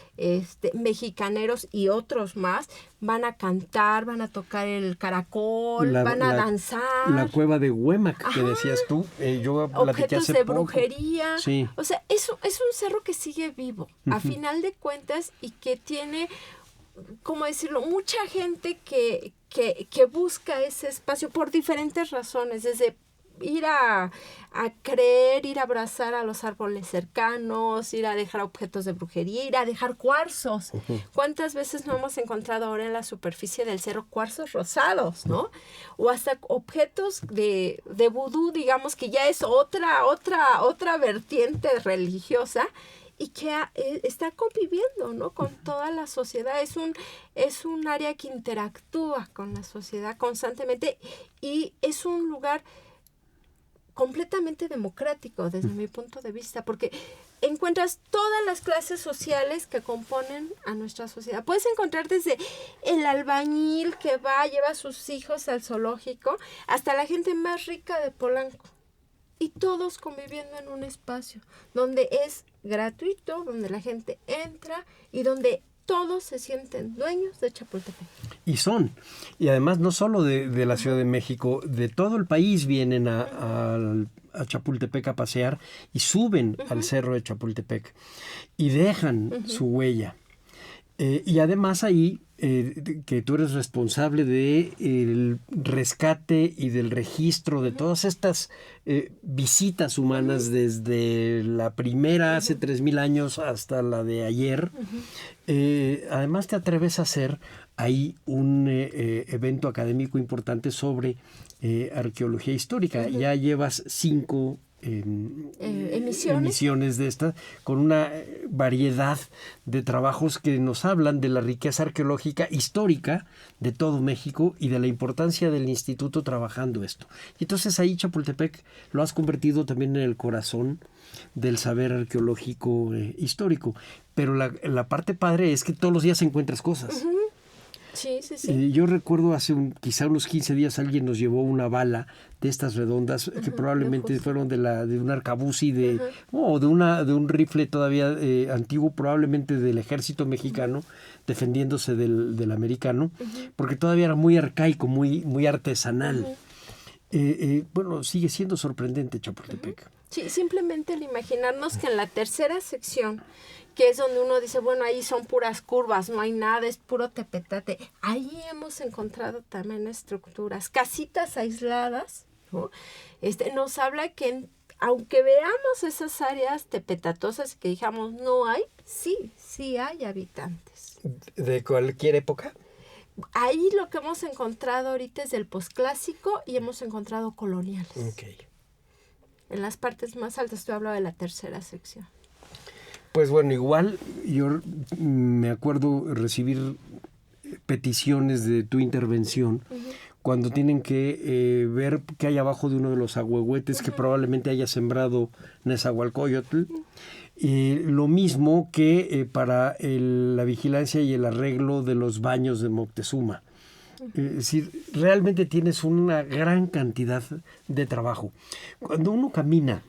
mexicaneros y otros más van a cantar, van a tocar el caracol, van a danzar. La cueva de Huémac, que decías tú, yo platiqué objetos hace de poco. brujería. Sí. O sea, es un cerro que sigue vivo, a final de cuentas, y que tiene, ¿cómo decirlo?, mucha gente que busca ese espacio por diferentes razones, desde ir a creer, ir a abrazar a los árboles cercanos, ir a dejar objetos de brujería, ir a dejar cuarzos. ¿Cuántas veces no hemos encontrado ahora en la superficie del cerro cuarzos rosados, ¿no? O hasta objetos de vudú, digamos, que ya es otra vertiente religiosa y que está conviviendo, ¿no?, con toda la sociedad. Es un área que interactúa con la sociedad constantemente y es un lugar completamente democrático desde mi punto de vista, porque encuentras todas las clases sociales que componen a nuestra sociedad. Puedes encontrar desde el albañil que lleva a sus hijos al zoológico, hasta la gente más rica de Polanco. Y todos conviviendo en un espacio donde es gratuito, donde la gente entra y donde todos se sienten dueños de Chapultepec. Y además no solo de la Ciudad de México, de todo el país vienen a Chapultepec a pasear y suben al cerro de Chapultepec y dejan su huella. Y además ahí, que tú eres responsable del rescate y del registro de todas estas visitas humanas desde la primera hace 3,000 años hasta la de ayer. Además te atreves a hacer ahí un evento académico importante sobre arqueología histórica. Ya llevas 5 emisiones de estas, con una variedad de trabajos que nos hablan de la riqueza arqueológica histórica de todo México y de la importancia del instituto trabajando esto. Y entonces ahí Chapultepec lo has convertido también en el corazón del saber arqueológico histórico. Pero la parte padre es que todos los días encuentras cosas. Sí, sí, sí. Yo recuerdo hace quizá unos 15 días alguien nos llevó una bala de estas redondas que probablemente fueron de un arcabuz o de un rifle todavía antiguo, probablemente del ejército mexicano, defendiéndose del americano, porque todavía era muy arcaico, muy artesanal. Bueno, sigue siendo sorprendente Chapultepec. Sí, simplemente el imaginarnos que en la tercera sección, que es donde uno dice, bueno, ahí son puras curvas, no hay nada, es puro tepetate. Ahí hemos encontrado también estructuras, casitas aisladas, ¿no? Nos habla que aunque veamos esas áreas tepetatosas que digamos no hay, sí hay habitantes. ¿De cualquier época? Ahí lo que hemos encontrado ahorita es del posclásico y hemos encontrado coloniales. Okay. En las partes más altas, estoy hablando de la tercera sección. Pues bueno, igual yo me acuerdo recibir peticiones de tu intervención cuando tienen que ver qué hay abajo de uno de los ahuehuetes que probablemente haya sembrado Nezahualcóyotl. Lo mismo que para la vigilancia y el arreglo de los baños de Moctezuma. Es decir, realmente tienes una gran cantidad de trabajo. Cuando uno camina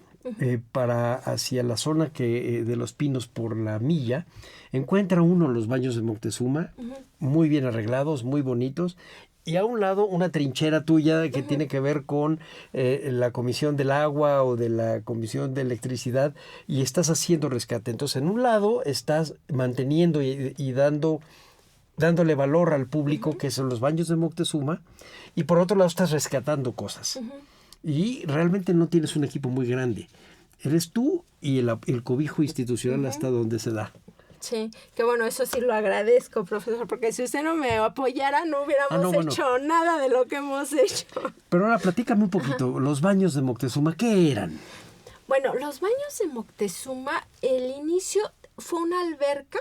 hacia la zona de los Pinos por la milla, encuentra uno los baños de Moctezuma, muy bien arreglados, muy bonitos, y a un lado una trinchera tuya que tiene que ver con la Comisión del Agua o de la Comisión de Electricidad, y estás haciendo rescate. Entonces, en un lado estás manteniendo y dándole valor al público, que son los baños de Moctezuma, y por otro lado estás rescatando cosas. Y realmente no tienes un equipo muy grande. Eres tú y el cobijo institucional hasta donde se da. Sí, que bueno, eso sí lo agradezco, profesor, porque si usted no me apoyara no hubiéramos hecho nada de lo que hemos hecho. Pero ahora platícame un poquito, los baños de Moctezuma, ¿qué eran? Bueno, los baños de Moctezuma, el inicio fue una alberca,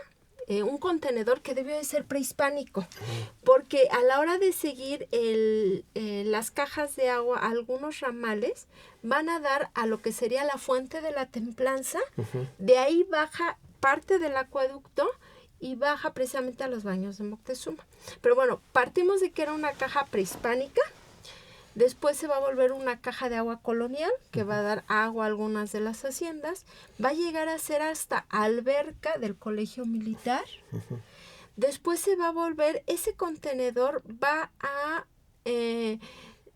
un contenedor que debió de ser prehispánico, porque a la hora de seguir las cajas de agua, algunos ramales van a dar a lo que sería la fuente de la templanza, de ahí baja parte del acueducto y baja precisamente a los baños de Moctezuma. Pero bueno, partimos de que era una caja prehispánica. Después se va a volver una caja de agua colonial que va a dar agua a algunas de las haciendas. Va a llegar a ser hasta alberca del colegio militar. Después se va a volver, ese contenedor va a,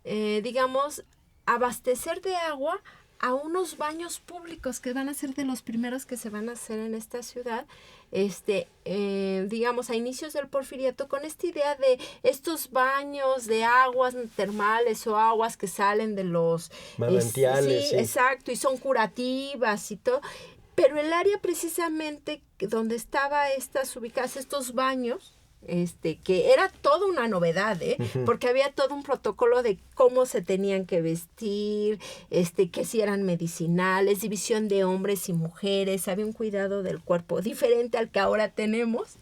digamos, abastecer de agua a unos baños públicos que van a ser de los primeros que se van a hacer en esta ciudad, digamos a inicios del Porfiriato, con esta idea de estos baños de aguas termales o aguas que salen de los manantiales. Sí, exacto, y son curativas y todo. Pero el área precisamente donde estaba ubicadas estos baños, que era toda una novedad, porque había todo un protocolo de cómo se tenían que vestir, que si eran medicinales, división de hombres y mujeres, había un cuidado del cuerpo diferente al que ahora tenemos.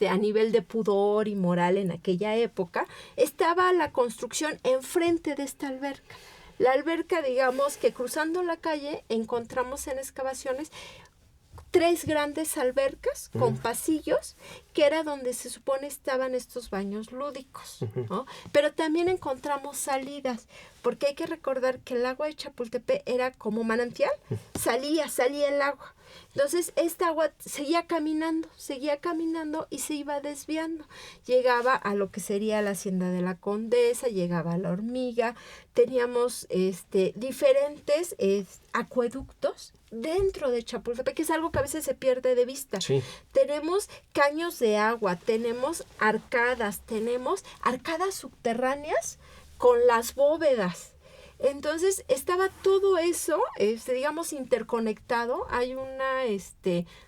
A nivel de pudor y moral en aquella época, estaba la construcción enfrente de esta alberca. La alberca, digamos que cruzando la calle encontramos en excavaciones 3 grandes albercas con pasillos, que era donde se supone estaban estos baños lúdicos, ¿no? Pero también encontramos salidas, porque hay que recordar que el agua de Chapultepec era como manantial, salía el agua. Entonces, esta agua seguía caminando y se iba desviando. Llegaba a lo que sería la Hacienda de la Condesa, llegaba a la Hormiga. Teníamos diferentes acueductos dentro de Chapultepec, que es algo que a veces se pierde de vista. Sí. Tenemos caños de agua, tenemos arcadas subterráneas con las bóvedas. Entonces estaba todo eso, digamos, interconectado. Hay una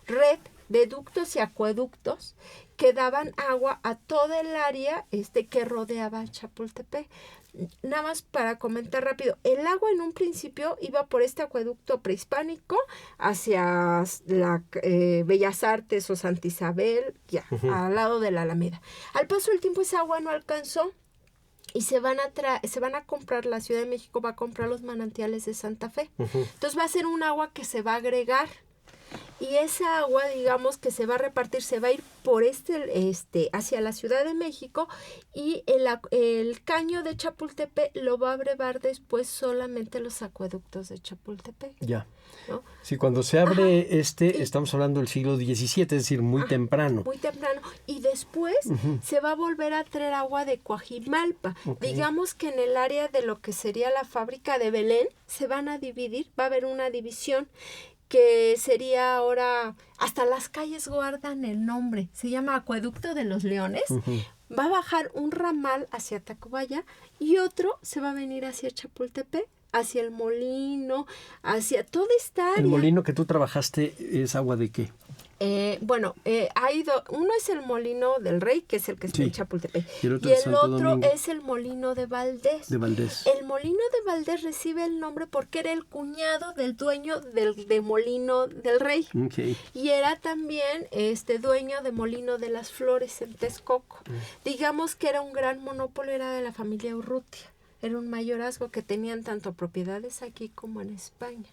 red de ductos y acueductos que daban agua a toda el área que rodeaba Chapultepec. Nada más para comentar rápido, el agua en un principio iba por este acueducto prehispánico hacia la Bellas Artes o Santa Isabel, al lado de la Alameda. Al paso del tiempo esa agua no alcanzó y se van a comprar, la Ciudad de México va a comprar los manantiales de Santa Fe. Entonces va a ser un agua que se va a agregar. Y esa agua, digamos, que se va a repartir, se va a ir por hacia la Ciudad de México, y el caño de Chapultepec lo va a brevar después solamente los acueductos de Chapultepec. Ya. ¿No? Sí, cuando se abre estamos hablando del siglo XVII, es decir, muy temprano. Muy temprano. Y después se va a volver a traer agua de Coajimalpa. Okay. Digamos que en el área de lo que sería la fábrica de Belén se van a dividir, va a haber una división que sería ahora, hasta las calles guardan el nombre, se llama Acueducto de los Leones. Va a bajar un ramal hacia Tacubaya y otro se va a venir hacia Chapultepec, hacia el molino, hacia toda esta área. ¿El molino que tú trabajaste es agua de qué? Uno es el Molino del Rey, que es el que está en Chapultepec, y el otro es el Molino de Valdés. El Molino de Valdés recibe el nombre porque era el cuñado del dueño de Molino del Rey. Okay. Y era también dueño de Molino de las Flores en Texcoco. Digamos que era un gran monopolio, era de la familia Urrutia. Era un mayorazgo que tenían tanto propiedades aquí como en España.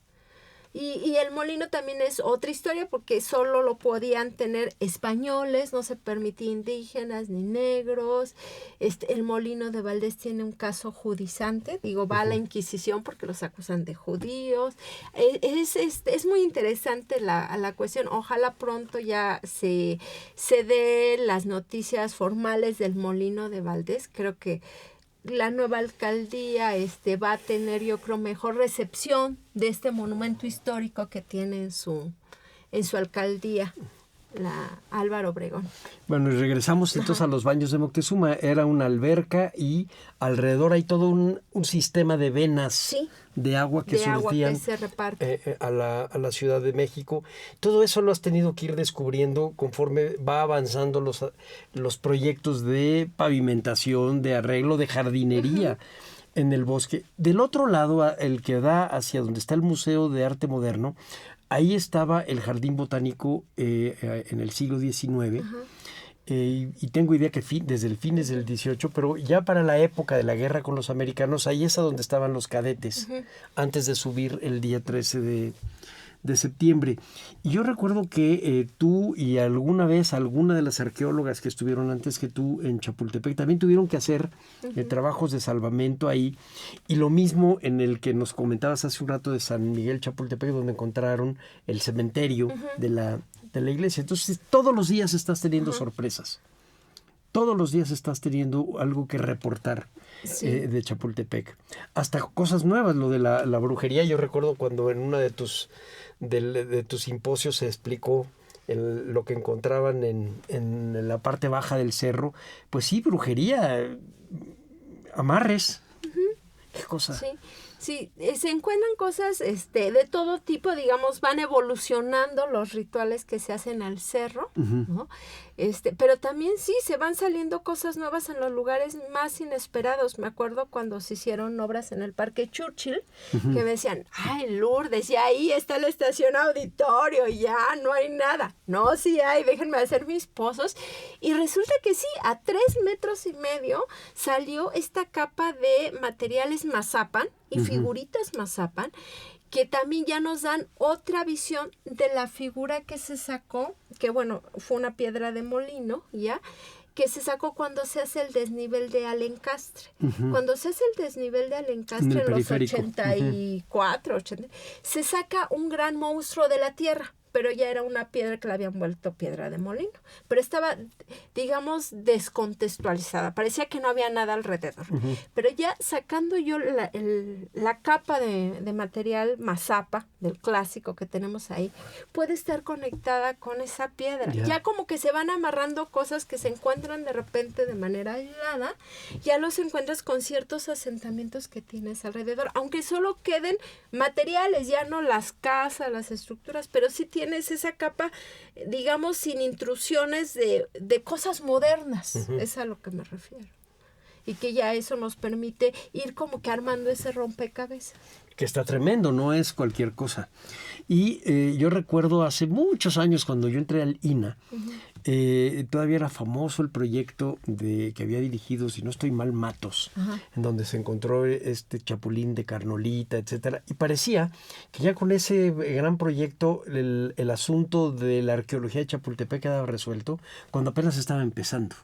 Y el molino también es otra historia, porque solo lo podían tener españoles, no se permitía indígenas ni negros. El Molino de Valdés tiene un caso judizante, va a la Inquisición porque los acusan de judíos. Es muy interesante la cuestión. Ojalá pronto ya se dé las noticias formales del Molino de Valdés. Creo que la nueva alcaldía va a tener, yo creo, mejor recepción de este monumento histórico que tiene en su alcaldía, la Álvaro Obregón. Bueno, y regresamos entonces a los baños de Moctezuma. Era una alberca y alrededor hay todo un sistema de venas de agua que surtían que se reparte a la Ciudad de México. Todo eso lo has tenido que ir descubriendo conforme va avanzando los proyectos de pavimentación, de arreglo, de jardinería en el bosque. Del otro lado, el que da hacia donde está el Museo de Arte Moderno, ahí estaba el Jardín Botánico en el siglo XIX. Y tengo idea que desde el fines del 18, pero ya para la época de la guerra con los americanos, ahí es a donde estaban los cadetes, antes de subir el día 13 de septiembre. Y yo recuerdo que tú y alguna de las arqueólogas que estuvieron antes que tú en Chapultepec también tuvieron que hacer trabajos de salvamento ahí. Y lo mismo en el que nos comentabas hace un rato de San Miguel Chapultepec, donde encontraron el cementerio de la iglesia. Entonces, todos los días estás teniendo sorpresas. todos los días estás teniendo algo que reportar Sí. de Chapultepec. Hasta cosas nuevas, lo de la brujería. Yo recuerdo cuando en una de tus simposios se explicó lo que encontraban en la parte baja del cerro. Pues sí, brujería, amarres. ¿Qué cosa? Sí, sí, se encuentran cosas de todo tipo, digamos, van evolucionando los rituales que se hacen al cerro, ¿no? Pero también sí, se van saliendo cosas nuevas en los lugares más inesperados. Me acuerdo cuando se hicieron obras en el Parque Churchill, que me decían, ay, Lourdes, ya ahí está la estación auditorio, ya no hay nada. No, sí hay, déjenme hacer mis pozos. Y resulta que sí, a 3,5 metros salió esta capa de materiales mazapan y figuritas mazapan, que también ya nos dan otra visión de la figura que se sacó, que bueno, fue una piedra de molino, ¿ya?, que se sacó cuando se hace el desnivel de Alencastre. Cuando se hace el desnivel de Alencastre en los 84, 80, se saca un gran monstruo de la tierra, pero ya era una piedra que la habían vuelto piedra de molino. Pero estaba, digamos, descontextualizada. Parecía que no había nada alrededor. Pero ya sacando yo la capa de material mazapa, del clásico que tenemos ahí, puede estar conectada con esa piedra. Ya como que se van amarrando cosas que se encuentran de repente de manera aislada, ya los encuentras con ciertos asentamientos que tienes alrededor. Aunque solo queden materiales, ya no las casas, las estructuras, pero sí tienes esa capa, digamos, sin intrusiones de cosas modernas. Es a lo que me refiero. Y que ya eso nos permite ir como que armando ese rompecabezas. Que está tremendo, no es cualquier cosa. Y yo recuerdo hace muchos años cuando yo entré al INA, todavía era famoso el proyecto que había dirigido, si no estoy mal, Matos, en donde se encontró este chapulín de Carnolita, etcétera. Y parecía que ya con ese gran proyecto el asunto de la arqueología de Chapultepec quedaba resuelto cuando apenas estaba empezando.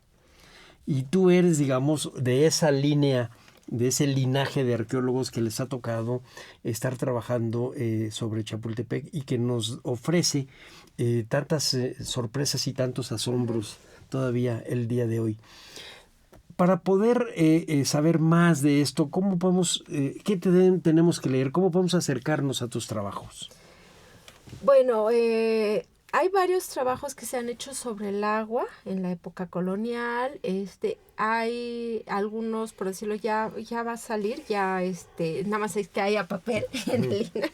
Y tú eres, digamos, de esa línea, de ese linaje de arqueólogos que les ha tocado estar trabajando sobre Chapultepec y que nos ofrece tantas sorpresas y tantos asombros todavía el día de hoy. Para poder saber más de esto, ¿cómo podemos, qué tenemos que leer? ¿Cómo podemos acercarnos a tus trabajos? Bueno, hay varios trabajos que se han hecho sobre el agua en la época colonial. Hay algunos, por decirlo, ya va a salir, nada más es que haya papel en el INA.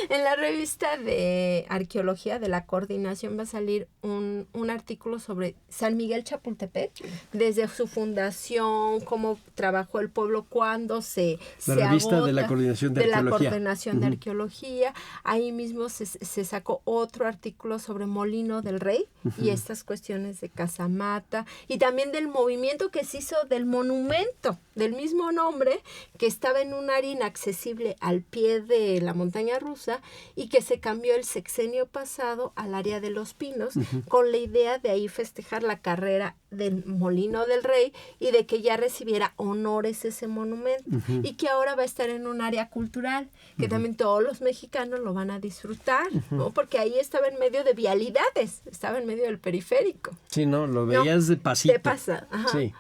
En la revista de arqueología de la coordinación va a salir un artículo sobre San Miguel Chapultepec, desde su fundación, cómo trabajó el pueblo, cuándo se revista agota, de la coordinación de arqueología. la coordinación de arqueología. Ahí mismo se sacó otro artículo sobre Molino del Rey y estas cuestiones de Casamata, y también del movimiento que se hizo del monumento del mismo nombre, que estaba en un área inaccesible al pie de la montaña rusa y que se cambió el sexenio pasado al área de Los Pinos, con la idea de ahí festejar la carrera del Molino del Rey y de que ya recibiera honores ese monumento, y que ahora va a estar en un área cultural que también todos los mexicanos lo van a disfrutar, ¿no? Porque ahí estaba en medio de vialidades, estaba en medio del periférico. Sí, ¿no? Lo veías de pasito. De pasa, ajá. Sí.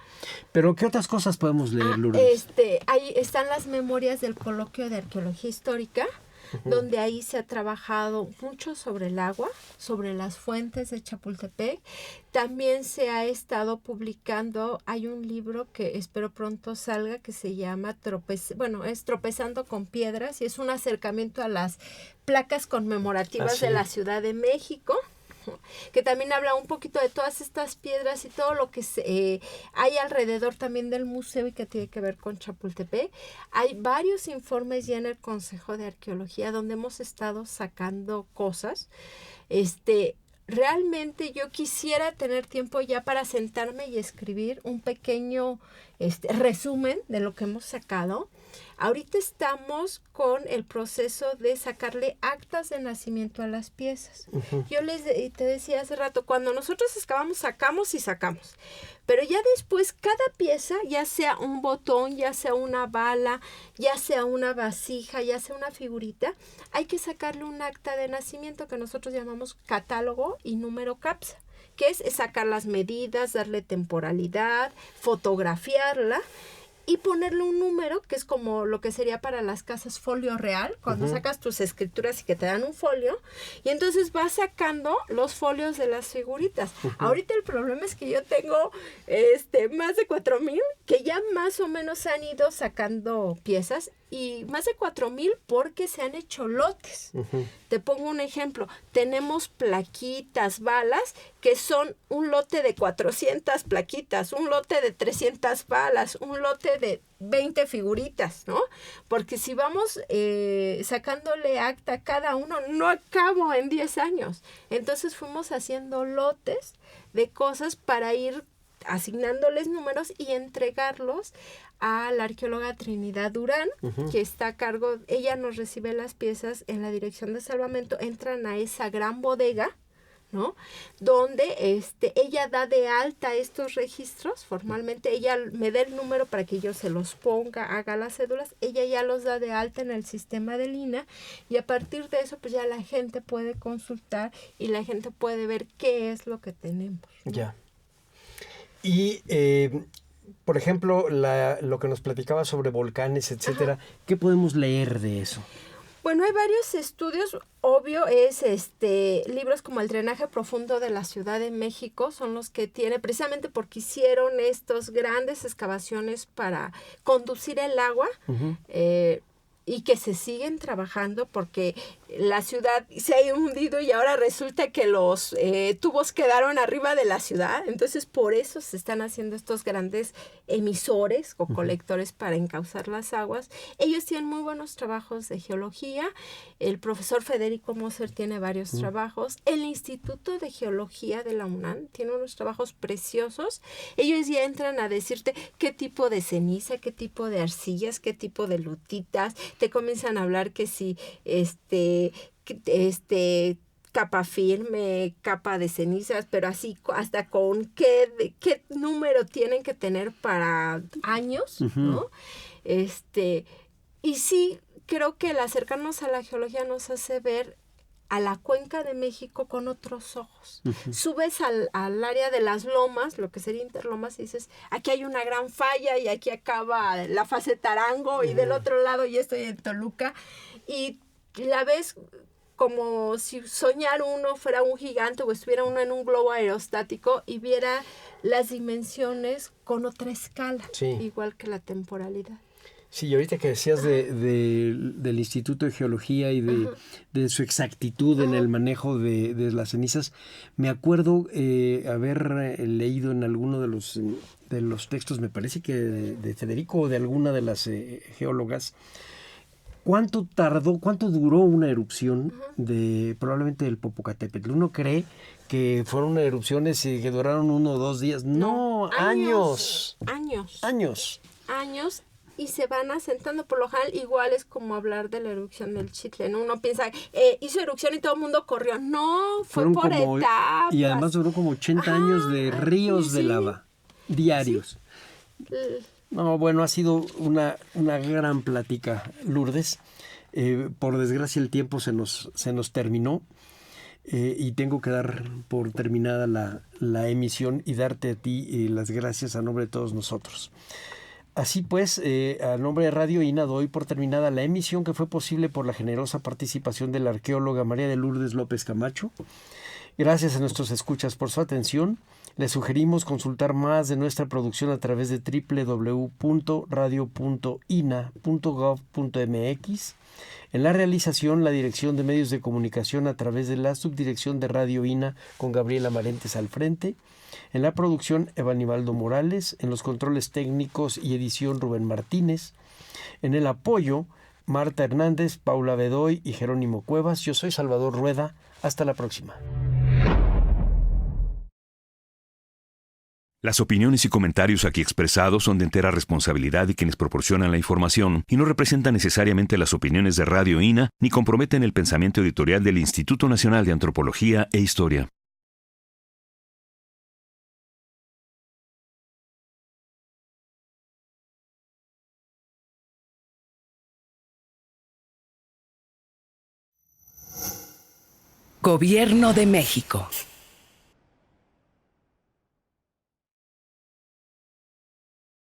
Pero ¿qué otras cosas podemos leer, Lourdes? Ahí están las memorias del coloquio de arqueología histórica, donde ahí se ha trabajado mucho sobre el agua, sobre las fuentes de Chapultepec. También se ha estado publicando, hay un libro que espero pronto salga, que se llama Tropezando con Piedras, y es un acercamiento a las placas conmemorativas de la Ciudad de México, que también habla un poquito de todas estas piedras y todo lo que hay alrededor también del museo y que tiene que ver con Chapultepec. Hay varios informes ya en el Consejo de Arqueología donde hemos estado sacando cosas. Realmente yo quisiera tener tiempo ya para sentarme y escribir un pequeño resumen de lo que hemos sacado. Ahorita estamos con el proceso de sacarle actas de nacimiento a las piezas. Yo te decía hace rato, cuando nosotros excavamos, sacamos y sacamos. Pero ya después, cada pieza, ya sea un botón, ya sea una bala, ya sea una vasija, ya sea una figurita, hay que sacarle un acta de nacimiento que nosotros llamamos catálogo y número CAPSA, que es sacar las medidas, darle temporalidad, fotografiarla y ponerle un número, que es como lo que sería para las casas folio real, cuando sacas tus escrituras y que te dan un folio, y entonces vas sacando los folios de las figuritas. Ahorita el problema es que yo tengo más de 4,000 que ya más o menos han ido sacando piezas, y más de 4,000 porque se han hecho lotes. Te pongo un ejemplo. Tenemos plaquitas, balas, que son un lote de 400 plaquitas, un lote de 300 balas, un lote de 20 figuritas, ¿no? Porque si vamos sacándole acta a cada uno, no acabo en 10 años. Entonces fuimos haciendo lotes de cosas para ir asignándoles números y entregarlos a la arqueóloga Trinidad Durán, que está a cargo. Ella nos recibe las piezas en la dirección de salvamento, entran a esa gran bodega, ¿no? Donde ella da de alta estos registros formalmente. Ella me da el número para que yo se los ponga, haga las cédulas. Ella ya los da de alta en el sistema del INAH, y a partir de eso pues ya la gente puede consultar y la gente puede ver qué es lo que tenemos, ¿no? Ya. Y por ejemplo, lo que nos platicaba sobre volcanes, etcétera, ¿qué podemos leer de eso? Bueno, hay varios estudios. Obvio es libros como El drenaje profundo de la Ciudad de México, son los que tiene, precisamente porque hicieron estas grandes excavaciones para conducir el agua, y que se siguen trabajando porque la ciudad se ha hundido y ahora resulta que los tubos quedaron arriba de la ciudad. Entonces, por eso se están haciendo estos grandes emisores o colectores para encauzar las aguas. Ellos tienen muy buenos trabajos de geología. El profesor Federico Moser tiene varios trabajos. El Instituto de Geología de la UNAM tiene unos trabajos preciosos. Ellos ya entran a decirte qué tipo de ceniza, qué tipo de arcillas, qué tipo de lutitas. Te comienzan a hablar que si capa firme, capa de cenizas, pero así hasta con qué número tienen que tener para años, ¿no? Y sí, creo que el acercarnos a la geología nos hace ver a la cuenca de México con otros ojos. Subes al área de las lomas, lo que sería Interlomas, y dices, aquí hay una gran falla y aquí acaba la fase Tarango, y del otro lado ya estoy en Toluca, y la ves como si soñar uno fuera un gigante o estuviera uno en un globo aerostático y viera las dimensiones con otra escala, igual que la temporalidad. Sí, y ahorita que decías del Instituto de Geología y de su exactitud en el manejo de las cenizas, me acuerdo haber leído en alguno de los textos, me parece que de Federico o de alguna de las geólogas, ¿cuánto duró una erupción probablemente del Popocatépetl? Uno cree que fueron erupciones y que duraron 1 o 2 días. No, años. Y se van asentando. Por lo general, igual es como hablar de la erupción del Chitle, ¿no? Uno piensa, hizo erupción y todo el mundo corrió. No, fue por etapas. Y además duró como 80 años de ríos de lava diarios. Sí. No, bueno, ha sido una gran plática, Lourdes. Por desgracia el tiempo se nos terminó, y tengo que dar por terminada la emisión y darte a ti las gracias a nombre de todos nosotros. Así pues, a nombre de Radio INAH doy por terminada la emisión, que fue posible por la generosa participación de la arqueóloga María de Lourdes López Camacho. Gracias a nuestros escuchas por su atención. Les sugerimos consultar más de nuestra producción a través de www.radio.ina.gov.mx. En la realización, la Dirección de Medios de Comunicación a través de la Subdirección de Radio INAH con Gabriela Marentes al frente. En la producción, Evanibaldo Morales. En los controles técnicos y edición, Rubén Martínez. En el apoyo, Marta Hernández, Paula Bedoy y Jerónimo Cuevas. Yo soy Salvador Rueda. Hasta la próxima. Las opiniones y comentarios aquí expresados son de entera responsabilidad de quienes proporcionan la información y no representan necesariamente las opiniones de Radio INAH ni comprometen el pensamiento editorial del Instituto Nacional de Antropología e Historia. Gobierno de México.